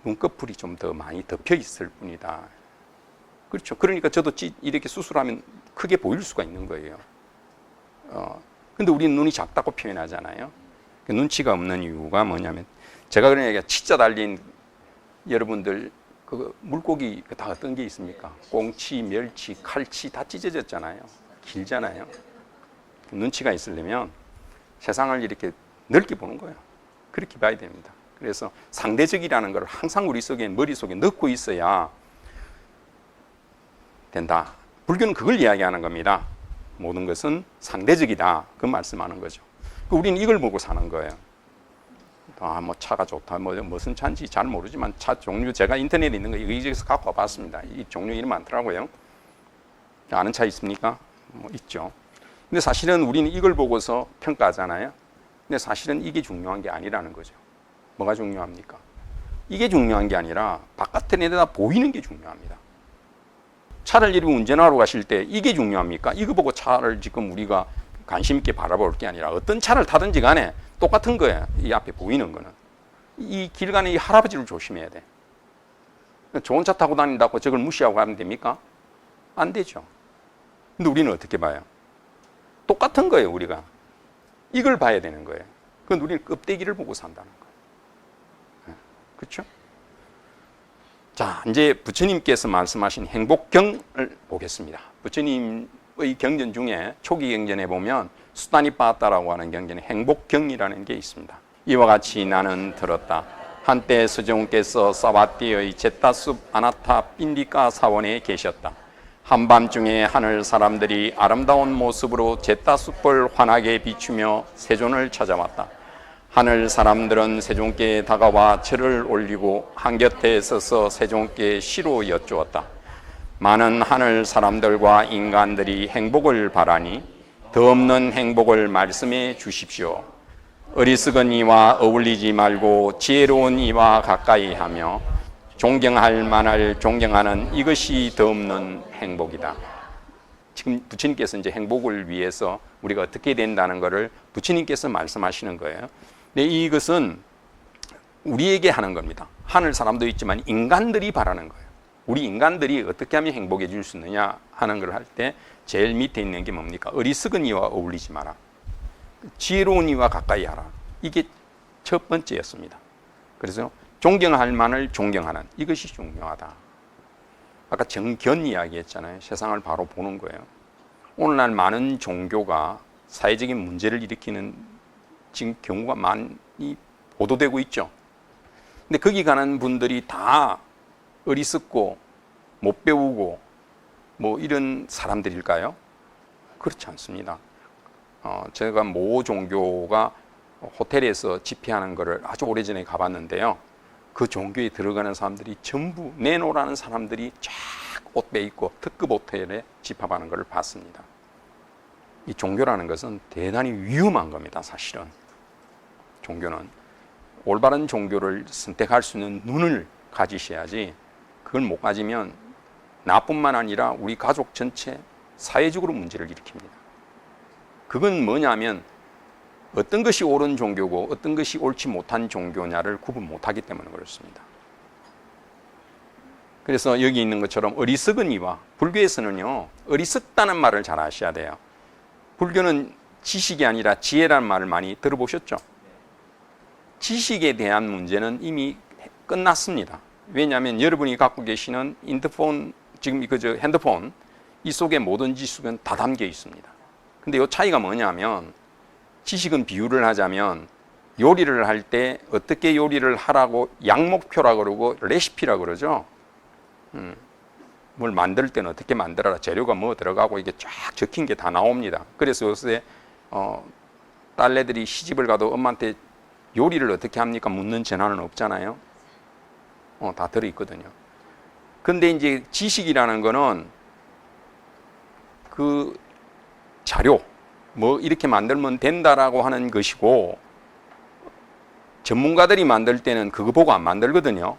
[SPEAKER 1] 눈꺼풀이 좀 더 많이 덮여 있을 뿐이다. 그렇죠. 그러니까 저도 이렇게 수술하면 크게 보일 수가 있는 거예요. 근데 우리는 눈이 작다고 표현하잖아요. 눈치가 없는 이유가 뭐냐면 제가 그런 얘기가 치자 달린 여러분들 그 물고기 다 어떤 게 있습니까? 꽁치, 멸치, 칼치 다 찢어졌잖아요. 길잖아요. 눈치가 있으려면 세상을 이렇게 넓게 보는 거예요. 그렇게 봐야 됩니다. 그래서 상대적이라는 걸 항상 우리 속에 머릿속에 넣고 있어야 된다. 불교는 그걸 이야기하는 겁니다. 모든 것은 상대적이다. 그 말씀하는 거죠. 우리는 이걸 보고 사는 거예요. 뭐 차가 좋다, 뭐 무슨 차인지 잘 모르지만 차 종류 제가 인터넷에 있는 거 여기저기서 갖고 와봤습니다. 이 종류 이름 많더라고요. 아는 차 있습니까? 뭐 있죠. 근데 사실은 우리는 이걸 보고서 평가하잖아요. 근데 사실은 이게 중요한 게 아니라는 거죠. 뭐가 중요합니까? 이게 중요한 게 아니라 바깥에 내다 보이는 게 중요합니다. 차를 이렇게 운전하러 가실 때 이게 중요합니까? 이거 보고 차를 지금 우리가 관심 있게 바라볼 게 아니라 어떤 차를 타든지 간에 똑같은 거예요. 이 앞에 보이는 거는. 이 길 가는 이 할아버지를 조심해야 돼. 좋은 차 타고 다닌다고 저걸 무시하고 가면 됩니까? 안 되죠. 근데 우리는 어떻게 봐요? 똑같은 거예요, 우리가. 이걸 봐야 되는 거예요. 그건 우리는 껍데기를 보고 산다는 거예요. 그렇죠? 자, 이제 부처님께서 말씀하신 행복경을 보겠습니다. 부처님의 경전 중에 초기 경전에 보면 수다니빠따라고 하는 경전에 행복경이라는 게 있습니다. 이와 같이 나는 들었다. 한때 서정께서 사바띠의 제타숲 아나타 빈디카 사원에 계셨다. 한밤중에 하늘 사람들이 아름다운 모습으로 제타숲을 환하게 비추며 세존을 찾아왔다. 하늘 사람들은 세존께 다가와 절을 올리고 한곁에 서서 세존께 시로 여쭈었다. 많은 하늘 사람들과 인간들이 행복을 바라니 더 없는 행복을 말씀해 주십시오. 어리석은 이와 어울리지 말고 지혜로운 이와 가까이 하며 존경할 만을 존경하는 이것이 더 없는 행복이다. 지금 부처님께서 이제 행복을 위해서 우리가 어떻게 된다는 것을 부처님께서 말씀하시는 거예요. 근데 이것은 우리에게 하는 겁니다. 하늘 사람도 있지만 인간들이 바라는 거예요. 우리 인간들이 어떻게 하면 행복해질 수 있느냐 하는 걸 할 때 제일 밑에 있는 게 뭡니까? 어리석은 이와 어울리지 마라. 지혜로운 이와 가까이 하라. 이게 첫 번째였습니다. 그래서 존경할 만을 존경하는 이것이 중요하다. 아까 정견 이야기했잖아요. 세상을 바로 보는 거예요. 오늘날 많은 종교가 사회적인 문제를 일으키는 지금 경우가 많이 보도되고 있죠. 근데 거기 가는 분들이 다 어리석고 못 배우고 뭐 이런 사람들일까요? 그렇지 않습니다. 제가 모 종교가 호텔에서 집회하는 것을 아주 오래전에 가봤는데요. 그 종교에 들어가는 사람들이 전부 내노라는 사람들이 쫙 옷 빼입고 특급 호텔에 집합하는 것을 봤습니다. 이 종교라는 것은 대단히 위험한 겁니다. 사실은 종교는 올바른 종교를 선택할 수 있는 눈을 가지셔야지 그걸 못 가지면 나뿐만 아니라 우리 가족 전체 사회적으로 문제를 일으킵니다. 그건 뭐냐면 어떤 것이 옳은 종교고 어떤 것이 옳지 못한 종교냐를 구분 못하기 때문에 그렇습니다. 그래서 여기 있는 것처럼 어리석은 이와 불교에서는요 어리석다는 말을 잘 아셔야 돼요. 불교는 지식이 아니라 지혜라는 말을 많이 들어보셨죠? 지식에 대한 문제는 이미 끝났습니다. 왜냐하면 여러분이 갖고 계시는 인터폰 지금 핸드폰 이 속에 모든 지식은 다 담겨 있습니다. 근데 이 차이가 뭐냐면 지식은 비유를 하자면 요리를 할 때 어떻게 요리를 하라고 양목표라 그러고 레시피라 그러죠. 뭘 만들 때는 어떻게 만들어라, 재료가 뭐 들어가고 이게 쫙 적힌 게 다 나옵니다. 그래서 요새 딸내들이 시집을 가도 엄마한테 요리를 어떻게 합니까? 묻는 전화는 없잖아요. 다 들어있거든요. 근데 이제 지식이라는 거는 그 자료, 뭐 이렇게 만들면 된다라고 하는 것이고 전문가들이 만들 때는 그거 보고 안 만들거든요.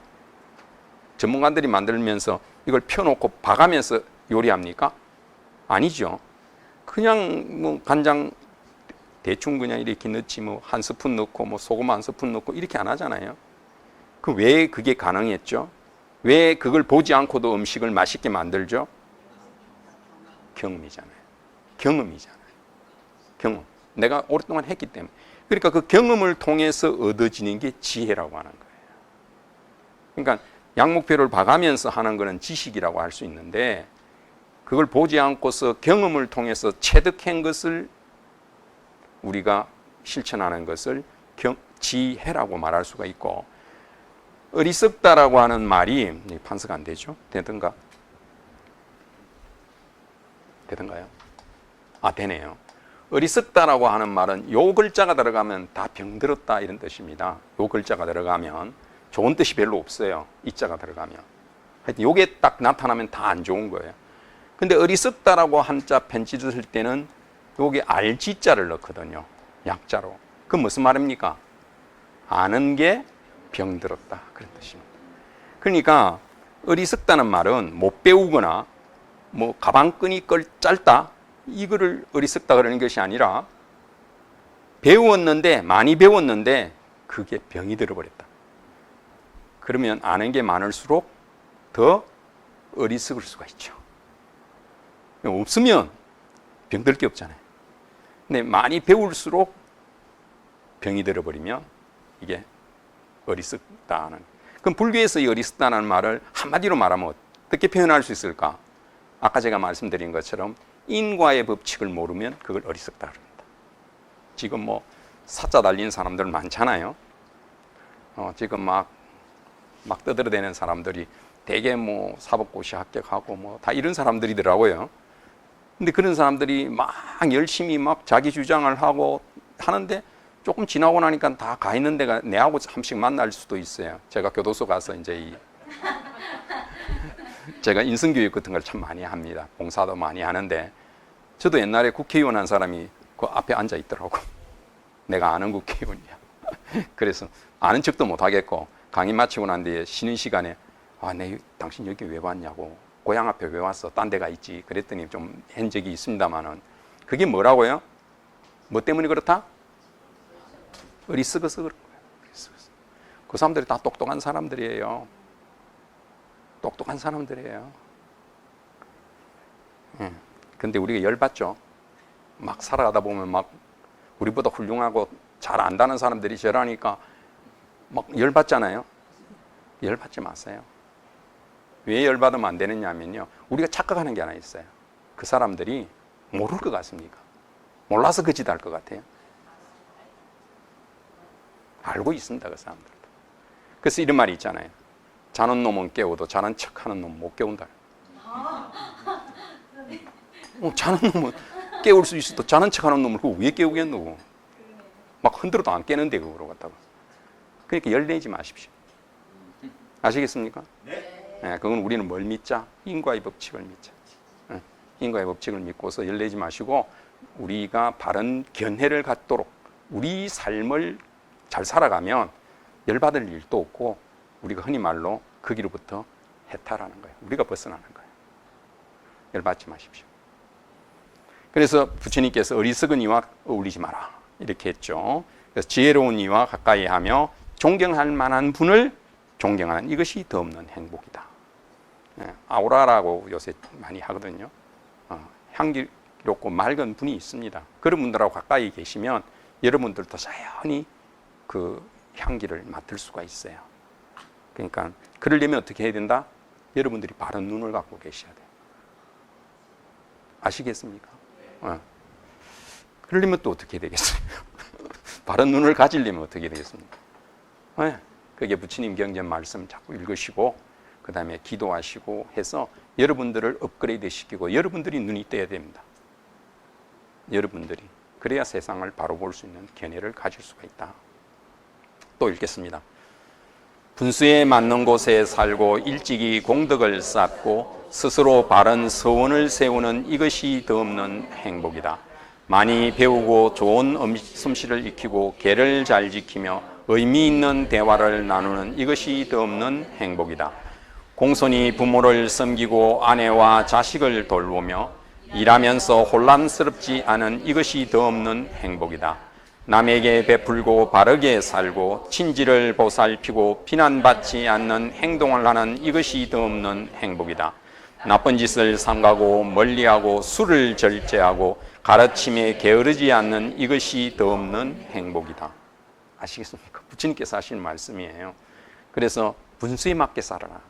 [SPEAKER 1] 전문가들이 만들면서 이걸 펴놓고 봐가면서 요리합니까? 아니죠. 그냥 뭐 간장 대충 그냥 이렇게 넣지 뭐 한 스푼 넣고 뭐 소금 한 스푼 넣고 이렇게 안 하잖아요. 그 왜 그게 가능했죠? 왜 그걸 보지 않고도 음식을 맛있게 만들죠? 경험이잖아요. 경험이잖아요. 경험. 내가 오랫동안 했기 때문에. 그러니까 그 경험을 통해서 얻어지는 게 지혜라고 하는 거예요. 그러니까 양목표를 봐가면서 하는 것은 지식이라고 할 수 있는데 그걸 보지 않고서 경험을 통해서 체득한 것을 우리가 실천하는 것을 지혜라고 말할 수가 있고, 어리석다라고 하는 말이 판서가 안 되죠? 되던가요? 아, 되네요. 어리석다라고 하는 말은 요 글자가 들어가면 다 병들었다 이런 뜻입니다. 요 글자가 들어가면 좋은 뜻이 별로 없어요. 이 자가 들어가면. 하여튼 요게 딱 나타나면 다 안 좋은 거예요. 근데 어리석다라고 한자 편지를 쓸 때는 요게 알지자를 넣거든요. 약자로. 그건 무슨 말입니까? 아는 게 병들었다 그런 뜻입니다. 그러니까 어리석다는 말은 못 배우거나 뭐 가방끈이 짧다 이거를 어리석다 그러는 것이 아니라 배웠는데 많이 배웠는데 그게 병이 들어버렸다. 그러면 아는 게 많을수록 더 어리석을 수가 있죠. 없으면 병들 게 없잖아요. 근데 많이 배울수록 병이 들어버리면 이게 어리석다는. 그럼 불교에서 이 어리석다는 말을 한마디로 말하면 어떻게 표현할 수 있을까? 아까 제가 말씀드린 것처럼 인과의 법칙을 모르면 그걸 어리석다 그럽니다. 지금 뭐 사자 달린 사람들 많잖아요. 지금 막 떠들어대는 사람들이 대개 뭐 사법고시 합격하고 뭐 다 이런 사람들이더라고요. 근데 그런 사람들이 막 열심히 막 자기 주장을 하고 하는데 조금 지나고 나니까 다 가 있는 데가 내하고 한 번씩 만날 수도 있어요. 제가 교도소 가서 이제 제가 인성교육 같은 걸 참 많이 합니다. 봉사도 많이 하는데 저도 옛날에 국회의원 한 사람이 그 앞에 앉아 있더라고. 내가 아는 국회의원이야. 그래서 아는 척도 못 하겠고 강의 마치고 난 뒤에 쉬는 시간에 당신 여기 왜 왔냐고. 고향 앞에 왜 왔어? 딴 데가 있지. 그랬더니 좀 한 적이 있습니다만은 그게 뭐라고요? 뭐 때문에 그렇다? 어리석어서 그런 거예요. 어리석어서. 그 사람들이 다 똑똑한 사람들이에요. 똑똑한 사람들이에요. 근데 우리가 열받죠. 막 살아가다 보면 막 우리보다 훌륭하고 잘 안다는 사람들이 저러니까 막 열받잖아요. 열받지 마세요. 왜 열받으면 안 되느냐면요. 우리가 착각하는 게 하나 있어요. 그 사람들이 모를 것 같습니까? 몰라서 그 짓 할 것 같아요. 알고 있습니다. 그 사람들도. 그래서 이런 말이 있잖아요. 자는 놈은 깨워도 자는 척하는 놈은 못 깨운다. 자는 놈은 깨울 수 있어도 자는 척하는 놈을 그거 왜 깨우겠노? 막 흔들어도 안 깨는데 그거로 갖다가. 그러니까 열내지 마십시오. 아시겠습니까? 네, 그건 우리는 뭘 믿자? 인과의 법칙을 믿자. 인과의 법칙을 믿고서 열내지 마시고 우리가 바른 견해를 갖도록 우리 삶을 잘 살아가면 열받을 일도 없고 우리가 흔히 말로 거기로부터 해탈하는 거예요. 우리가 벗어나는 거예요. 열받지 마십시오. 그래서 부처님께서 어리석은 이와 어울리지 마라 이렇게 했죠. 그래서 지혜로운 이와 가까이 하며 존경할 만한 분을 존경하는 이것이 더 없는 행복이다. 아우라라고 요새 많이 하거든요. 향기롭고 맑은 분이 있습니다. 그런 분들하고 가까이 계시면 여러분들도 자연히 그 향기를 맡을 수가 있어요. 그러니까 그러려면 어떻게 해야 된다? 여러분들이 바른 눈을 갖고 계셔야 돼요. 아시겠습니까? 그러려면 또 어떻게 해야 되겠어요? 바른 눈을 가지려면 어떻게 되겠습니까? 그게 부처님 경전 말씀 자꾸 읽으시고 그 다음에 기도하시고 해서 여러분들을 업그레이드 시키고 여러분들이 눈이 떠야 됩니다. 여러분들이. 그래야 세상을 바로 볼 수 있는 견해를 가질 수가 있다. 또 읽겠습니다. 분수에 맞는 곳에 살고 일찍이 공덕을 쌓고 스스로 바른 서원을 세우는 이것이 더 없는 행복이다. 많이 배우고 좋은 솜씨를 익히고 계를 잘 지키며 의미 있는 대화를 나누는 이것이 더 없는 행복이다. 공손히 부모를 섬기고 아내와 자식을 돌보며 일하면서 혼란스럽지 않은 이것이 더 없는 행복이다. 남에게 베풀고 바르게 살고 친지를 보살피고 비난받지 않는 행동을 하는 이것이 더 없는 행복이다. 나쁜 짓을 삼가고 멀리하고 술을 절제하고 가르침에 게으르지 않는 이것이 더 없는 행복이다. 아시겠습니까? 부처님께서 하신 말씀이에요. 그래서 분수에 맞게 살아라.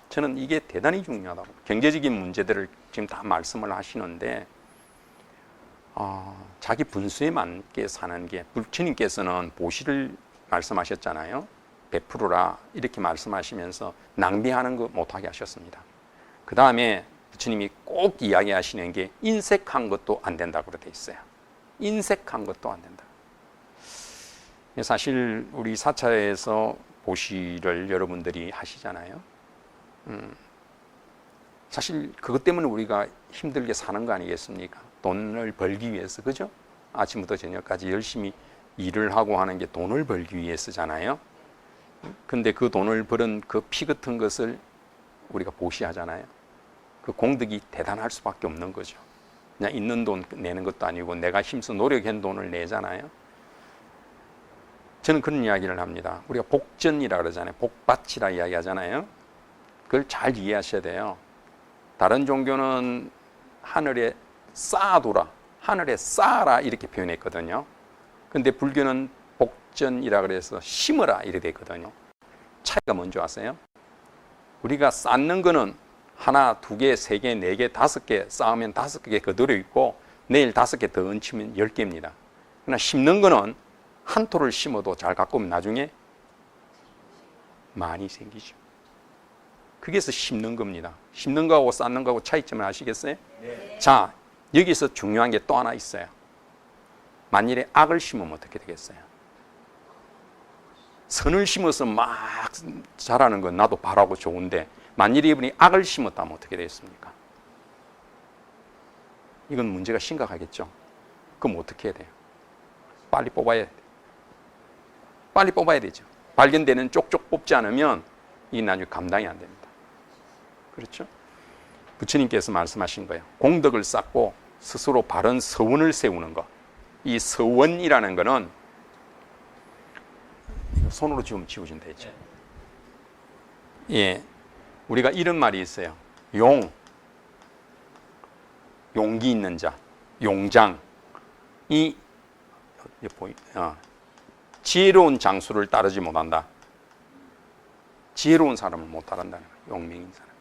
[SPEAKER 1] 저는 이게 대단히 중요하다고. 경제적인 문제들을 지금 다 말씀을 하시는데 자기 분수에 맞게 사는 게, 부처님께서는 보시를 말씀하셨잖아요. 베풀어라 이렇게 말씀하시면서 낭비하는 거 못하게 하셨습니다. 그 다음에 부처님이 꼭 이야기하시는 게 인색한 것도 안 된다고 되어 있어요. 인색한 것도 안 된다. 사실 우리 사찰에서 보시를 여러분들이 하시잖아요. 사실 그것 때문에 우리가 힘들게 사는 거 아니겠습니까? 돈을 벌기 위해서, 그죠? 아침부터 저녁까지 열심히 일을 하고 하는 게 돈을 벌기 위해서잖아요. 근데 그 돈을 벌은 그 피 같은 것을 우리가 보시하잖아요. 그 공덕이 대단할 수밖에 없는 거죠. 그냥 있는 돈 내는 것도 아니고 내가 힘써 노력한 돈을 내잖아요. 저는 그런 이야기를 합니다. 우리가 복전이라 그러잖아요. 복받치라 이야기 하잖아요. 그걸 잘 이해하셔야 돼요. 다른 종교는 하늘에 쌓아두라, 하늘에 쌓아라 이렇게 표현했거든요. 근데 불교는 복전이라 그래서 심어라 이렇게 돼 있거든요. 차이가 뭔지 아세요? 우리가 쌓는 거는 하나, 두 개, 세 개, 네 개, 다섯 개 쌓으면 5개 그대로 있고 내일 5개 더 얹히면 10개입니다. 그러나 심는 거는 한 토를 심어도 잘 가꾸면 나중에 많이 생기죠. 그게서 심는 겁니다. 심는 거하고 쌓는 거하고 차이점을 아시겠어요? 네. 자, 여기서 중요한 게 또 하나 있어요. 만일에 악을 심으면 어떻게 되겠어요? 선을 심어서 막 자라는 건 나도 바라고 좋은데 만일에 이분이 악을 심었다면 어떻게 되겠습니까? 이건 문제가 심각하겠죠. 그럼 어떻게 해야 돼요? 빨리 뽑아야 돼요. 빨리 뽑아야 되죠. 발견되는 쪽쪽 뽑지 않으면 이게 나중에 감당이 안 됩니다. 그렇죠? 부처님께서 말씀하신 거예요. 공덕을 쌓고 스스로 바른 서원을 세우는 것. 이 서원이라는 거는 손으로 좀 지우시면 되죠. 예, 우리가 이런 말이 있어요. 용기 있는 자, 용장. 지혜로운 장수를 따르지 못한다. 지혜로운 사람을 못 따른다는 거예요. 용맹인 사람.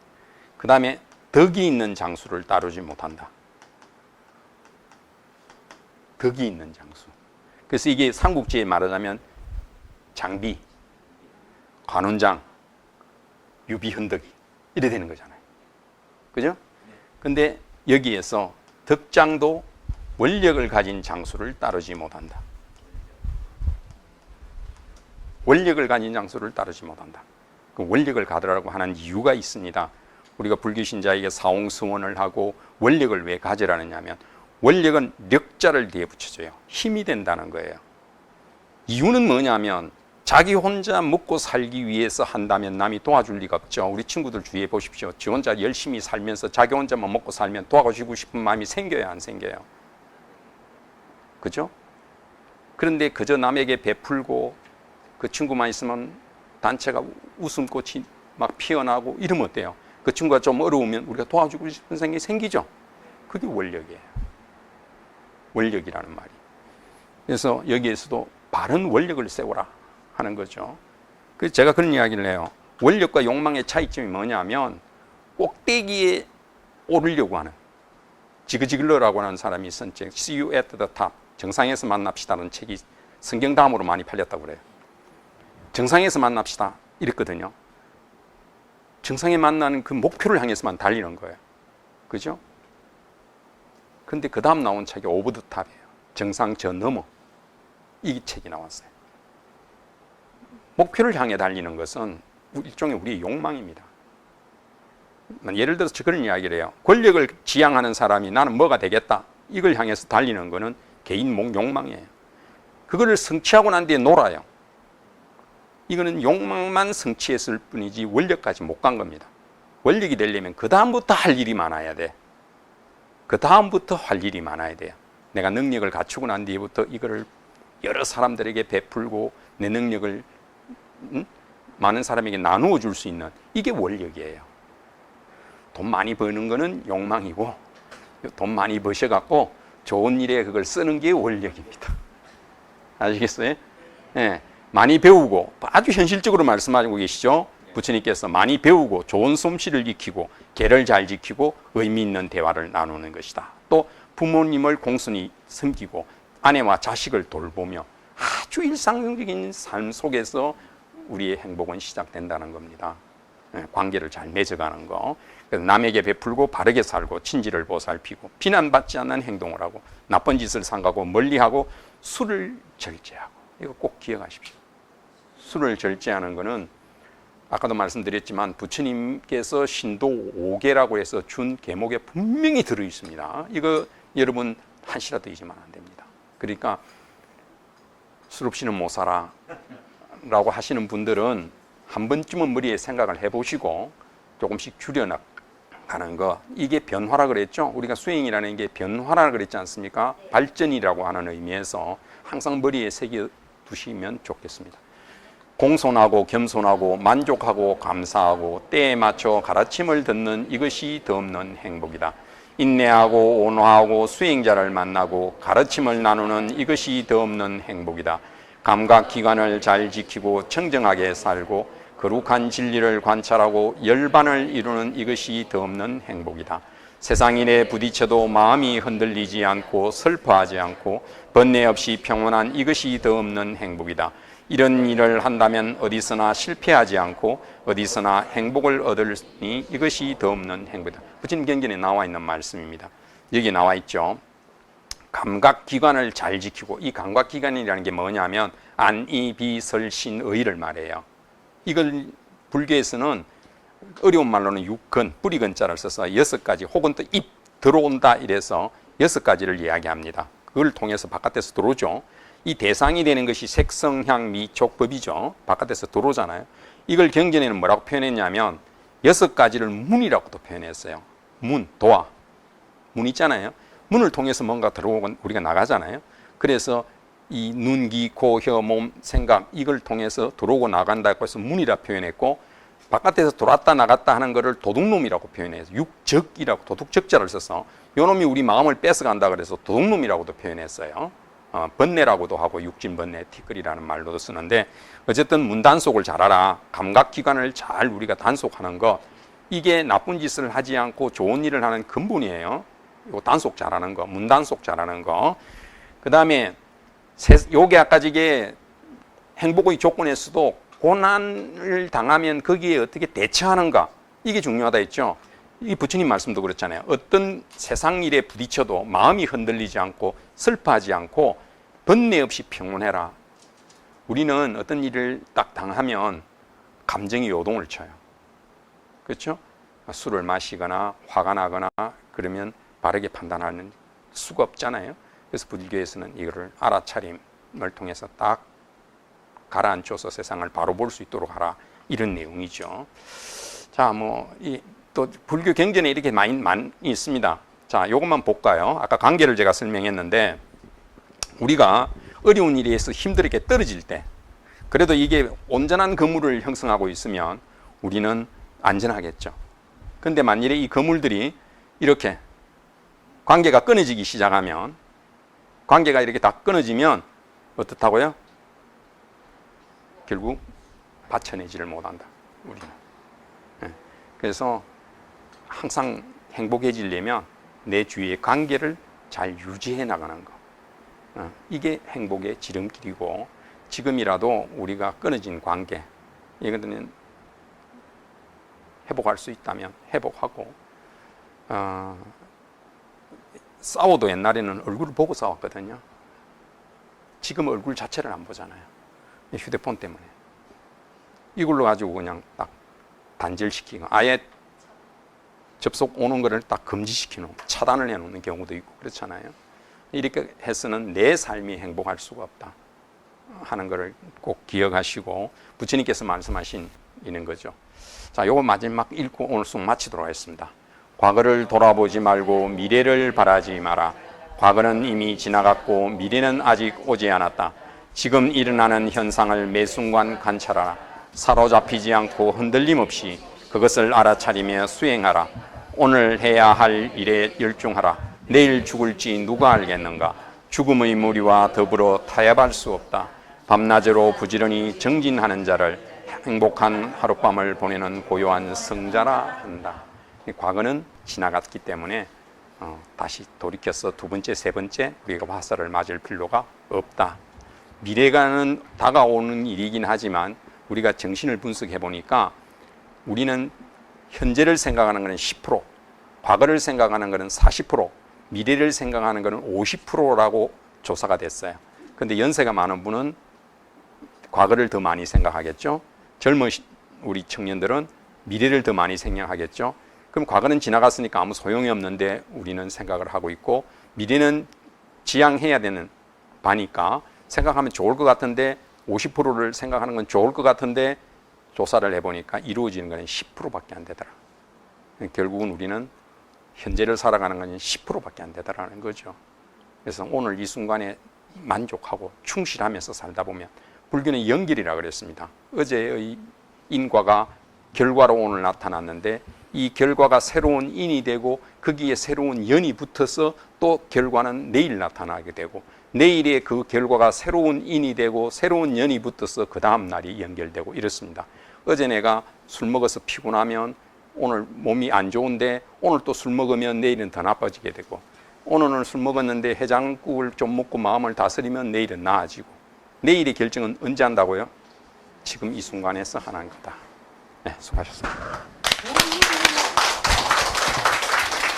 [SPEAKER 1] 그 다음에 덕이 있는 장수를 따르지 못한다. 덕이 있는 장수. 그래서 이게 삼국지에 말하자면 장비, 관운장, 유비현덕이 이래 되는 거잖아요. 그죠? 근데 여기에서 덕장도 원력을 가진 장수를 따르지 못한다. 원력을 가진 장수를 따르지 못한다. 그 원력을 가더라고 하는 이유가 있습니다. 우리가 불교 신자에게 사홍스원을 하고 원력을 왜 가지라느냐 하면 원력은 력자를 뒤에 붙여줘요. 힘이 된다는 거예요. 이유는 뭐냐면 자기 혼자 먹고 살기 위해서 한다면 남이 도와줄 리가 없죠. 우리 친구들 주위에 보십시오. 지 혼자 열심히 살면서 자기 혼자만 먹고 살면 도와주고 싶은 마음이 생겨요, 안 생겨요? 그죠? 그런데 그저 남에게 베풀고 그 친구만 있으면 단체가 웃음꽃이 막 피어나고 이러면 어때요? 그 친구가 좀 어려우면 우리가 도와주고 싶은 생각이 생기죠? 그게 원력이에요. 원력이라는 말이. 그래서 여기에서도 바른 원력을 세워라 하는 거죠. 그래서 제가 그런 이야기를 해요. 원력과 욕망의 차이점이 뭐냐면 꼭대기에 오르려고 하는, 지그지글러라고 하는 사람이 쓴 책 See You at the Top, 정상에서 만납시다라는 책이 성경 다음으로 많이 팔렸다고 그래요. 정상에서 만납시다 이랬거든요. 정상에 만나는 그 목표를 향해서만 달리는 거예요. 그죠? 근데 그 다음 나온 책이 오브 더 탑이에요. 정상 저 너머. 이 책이 나왔어요. 목표를 향해 달리는 것은 일종의 우리의 욕망입니다. 예를 들어서 그런 이야기를 해요. 권력을 지향하는 사람이 나는 뭐가 되겠다. 이걸 향해서 달리는 것은 개인 욕망이에요. 그거를 성취하고 난 뒤에 놀아요. 이거는 욕망만 성취했을 뿐이지 원력까지 못 간 겁니다. 원력이 되려면 그 다음부터 할 일이 많아야 돼. 그 다음부터 할 일이 많아야 돼요. 내가 능력을 갖추고 난 뒤부터 이거를 여러 사람들에게 베풀고 내 능력을 많은 사람에게 나누어 줄 수 있는, 이게 원력이에요. 돈 많이 버는 거는 욕망이고, 돈 많이 버셔갖고 좋은 일에 그걸 쓰는 게 원력입니다. 아시겠어요? 네. 많이 배우고, 아주 현실적으로 말씀하고 계시죠? 부처님께서 많이 배우고 좋은 솜씨를 익히고 계를 잘 지키고 의미 있는 대화를 나누는 것이다. 또 부모님을 공손히 섬기고 아내와 자식을 돌보며 아주 일상적인 삶 속에서 우리의 행복은 시작된다는 겁니다. 관계를 잘 맺어가는 거. 그래서 남에게 베풀고 바르게 살고 친지를 보살피고 비난받지 않는 행동을 하고 나쁜 짓을 삼가고 멀리하고 술을 절제하고. 이거 꼭 기억하십시오. 술을 절제하는 것은 아까도 말씀드렸지만 부처님께서 신도 5개라고 해서 준 계목에 분명히 들어 있습니다. 이거 여러분 한시라도 잊으면 안 됩니다. 그러니까 술 없이는 못 살아 라고 하시는 분들은 한 번쯤은 머리에 생각을 해보시고 조금씩 줄여나가는 거. 이게 변화라 그랬죠. 우리가 수행이라는 게 변화라 그랬지 않습니까? 발전이라고 하는 의미에서 항상 머리에 새겨두시면 좋겠습니다. 공손하고 겸손하고 만족하고 감사하고 때에 맞춰 가르침을 듣는 이것이 덧없는 행복이다. 인내하고 온화하고 수행자를 만나고 가르침을 나누는 이것이 덧없는 행복이다. 감각기관을 잘 지키고 청정하게 살고 거룩한 진리를 관찰하고 열반을 이루는 이것이 덧없는 행복이다. 세상 일에 부딪혀도 마음이 흔들리지 않고 슬퍼하지 않고 번뇌 없이 평온한 이것이 덧없는 행복이다. 이런 일을 한다면 어디서나 실패하지 않고 어디서나 행복을 얻으니 이것이 덧없는 행복이다. 부처님 경전에 나와 있는 말씀입니다. 여기 나와 있죠. 감각기관을 잘 지키고, 이 감각기관이라는 게 뭐냐면 안이 비설신의를 말해요. 이걸 불교에서는 어려운 말로는 육근, 뿌리근자를 써서 6가지 혹은 또 입 들어온다 이래서 6가지를 이야기합니다. 그걸 통해서 바깥에서 들어오죠. 이 대상이 되는 것이 색성향 미촉법이죠. 바깥에서 들어오잖아요. 이걸 경전에는 뭐라고 표현했냐면 6가지를 문이라고도 표현했어요. 문, 도화. 문 있잖아요. 문을 통해서 뭔가 들어오고 우리가 나가잖아요. 그래서 이 눈, 귀, 코, 혀, 몸, 생각 이걸 통해서 들어오고 나간다고 해서 문이라 표현했고, 바깥에서 들어왔다 나갔다 하는 것을 도둑놈이라고 표현해서 육적이라고 도둑적자를 써서 요놈이 우리 마음을 뺏어간다 그래서 도둑놈이라고도 표현했어요. 번뇌라고도 하고 육진번뇌, 티끌이라는 말로도 쓰는데, 어쨌든 문단속을 잘하라. 감각기관을 잘 우리가 단속하는 것, 이게 나쁜 짓을 하지 않고 좋은 일을 하는 근본이에요. 요 단속 잘하는 거, 문단속 잘하는 거. 그 다음에 요게 아까 이게 행복의 조건에서도 고난을 당하면 거기에 어떻게 대처하는가, 이게 중요하다 했죠. 이 부처님 말씀도 그렇잖아요. 어떤 세상 일에 부딪혀도 마음이 흔들리지 않고 슬퍼하지 않고 번뇌 없이 평온해라. 우리는 어떤 일을 딱 당하면 감정이 요동을 쳐요. 그렇죠? 술을 마시거나 화가 나거나 그러면 바르게 판단하는 수가 없잖아요. 그래서 불교에서는 이거를 알아차림을 통해서 딱 가라앉혀서 세상을 바로 볼 수 있도록 하라, 이런 내용이죠. 자, 또 불교 경전에 이렇게 많이 있습니다. 자, 요것만 볼까요? 아까 관계를 제가 설명했는데, 우리가 어려운 일에서 힘들게 떨어질 때, 그래도 이게 온전한 거물을 형성하고 있으면 우리는 안전하겠죠. 근데 만일에 이 거물들이 이렇게 관계가 끊어지기 시작하면, 관계가 이렇게 다 끊어지면 어떻다고요? 결국 받쳐내지를 못한다, 우리는. 그래서 항상 행복해지려면 내 주위의 관계를 잘 유지해 나가는 거, 이게 행복의 지름길이고, 지금이라도 우리가 끊어진 관계, 이거는 회복할 수 있다면 회복하고, 싸워도 옛날에는 얼굴을 보고 싸웠거든요. 지금 얼굴 자체를 안 보잖아요. 휴대폰 때문에. 이걸로 가지고 그냥 딱 단절시키고 아예 접속 오는 거를 딱 금지시키는, 차단을 해놓는 경우도 있고 그렇잖아요. 이렇게 해서는 내 삶이 행복할 수가 없다 하는 것을 꼭 기억하시고, 부처님께서 말씀하신 이런 거죠. 자, 요거 마지막 읽고 오늘 수업 마치도록 하겠습니다. 과거를 돌아보지 말고 미래를 바라지 마라. 과거는 이미 지나갔고 미래는 아직 오지 않았다. 지금 일어나는 현상을 매 순간 관찰하라. 사로잡히지 않고 흔들림 없이 그것을 알아차리며 수행하라. 오늘 해야 할 일에 열중하라. 내일 죽을지 누가 알겠는가. 죽음의 무리와 더불어 타협할 수 없다. 밤낮으로 부지런히 정진하는 자를 행복한 하룻밤을 보내는 고요한 성자라 한다. 과거는 지나갔기 때문에 다시 돌이켜서 두 번째, 세 번째 우리가 화살을 맞을 필요가 없다. 미래가는 다가오는 일이긴 하지만 우리가 정신을 분석해 보니까 우리는 현재를 생각하는 것은 10%, 과거를 생각하는 것은 40%, 미래를 생각하는 것은 50%라고 조사가 됐어요. 그런데 연세가 많은 분은 과거를 더 많이 생각하겠죠. 젊은 우리 청년들은 미래를 더 많이 생각하겠죠. 그럼 과거는 지나갔으니까 아무 소용이 없는데 우리는 생각을 하고 있고, 미래는 지향해야 되는 바니까 생각하면 좋을 것 같은데 50%를 생각하는 건 좋을 것 같은데 조사를 해보니까 이루어지는 건 10%밖에 안 되더라. 결국은 우리는 현재를 살아가는 건 10%밖에 안 되더라는 거죠. 그래서 오늘 이 순간에 만족하고 충실하면서 살다 보면, 불교는 연결이라고 그랬습니다. 어제의 인과가 결과로 오늘 나타났는데 이 결과가 새로운 인이 되고 거기에 새로운 연이 붙어서 또 결과는 내일 나타나게 되고, 내일의 그 결과가 새로운 인이 되고 새로운 연이 붙어서 그 다음 날이 연결되고 이렇습니다. 어제 내가 술 먹어서 피곤하면 오늘 몸이 안 좋은데 오늘 또 술 먹으면 내일은 더 나빠지게 되고, 오늘은 술 먹었는데 해장국을 좀 먹고 마음을 다스리면 내일은 나아지고, 내일의 결정은 언제 한다고요? 지금 이 순간에서 하는 거다. 네, 수고하셨습니다.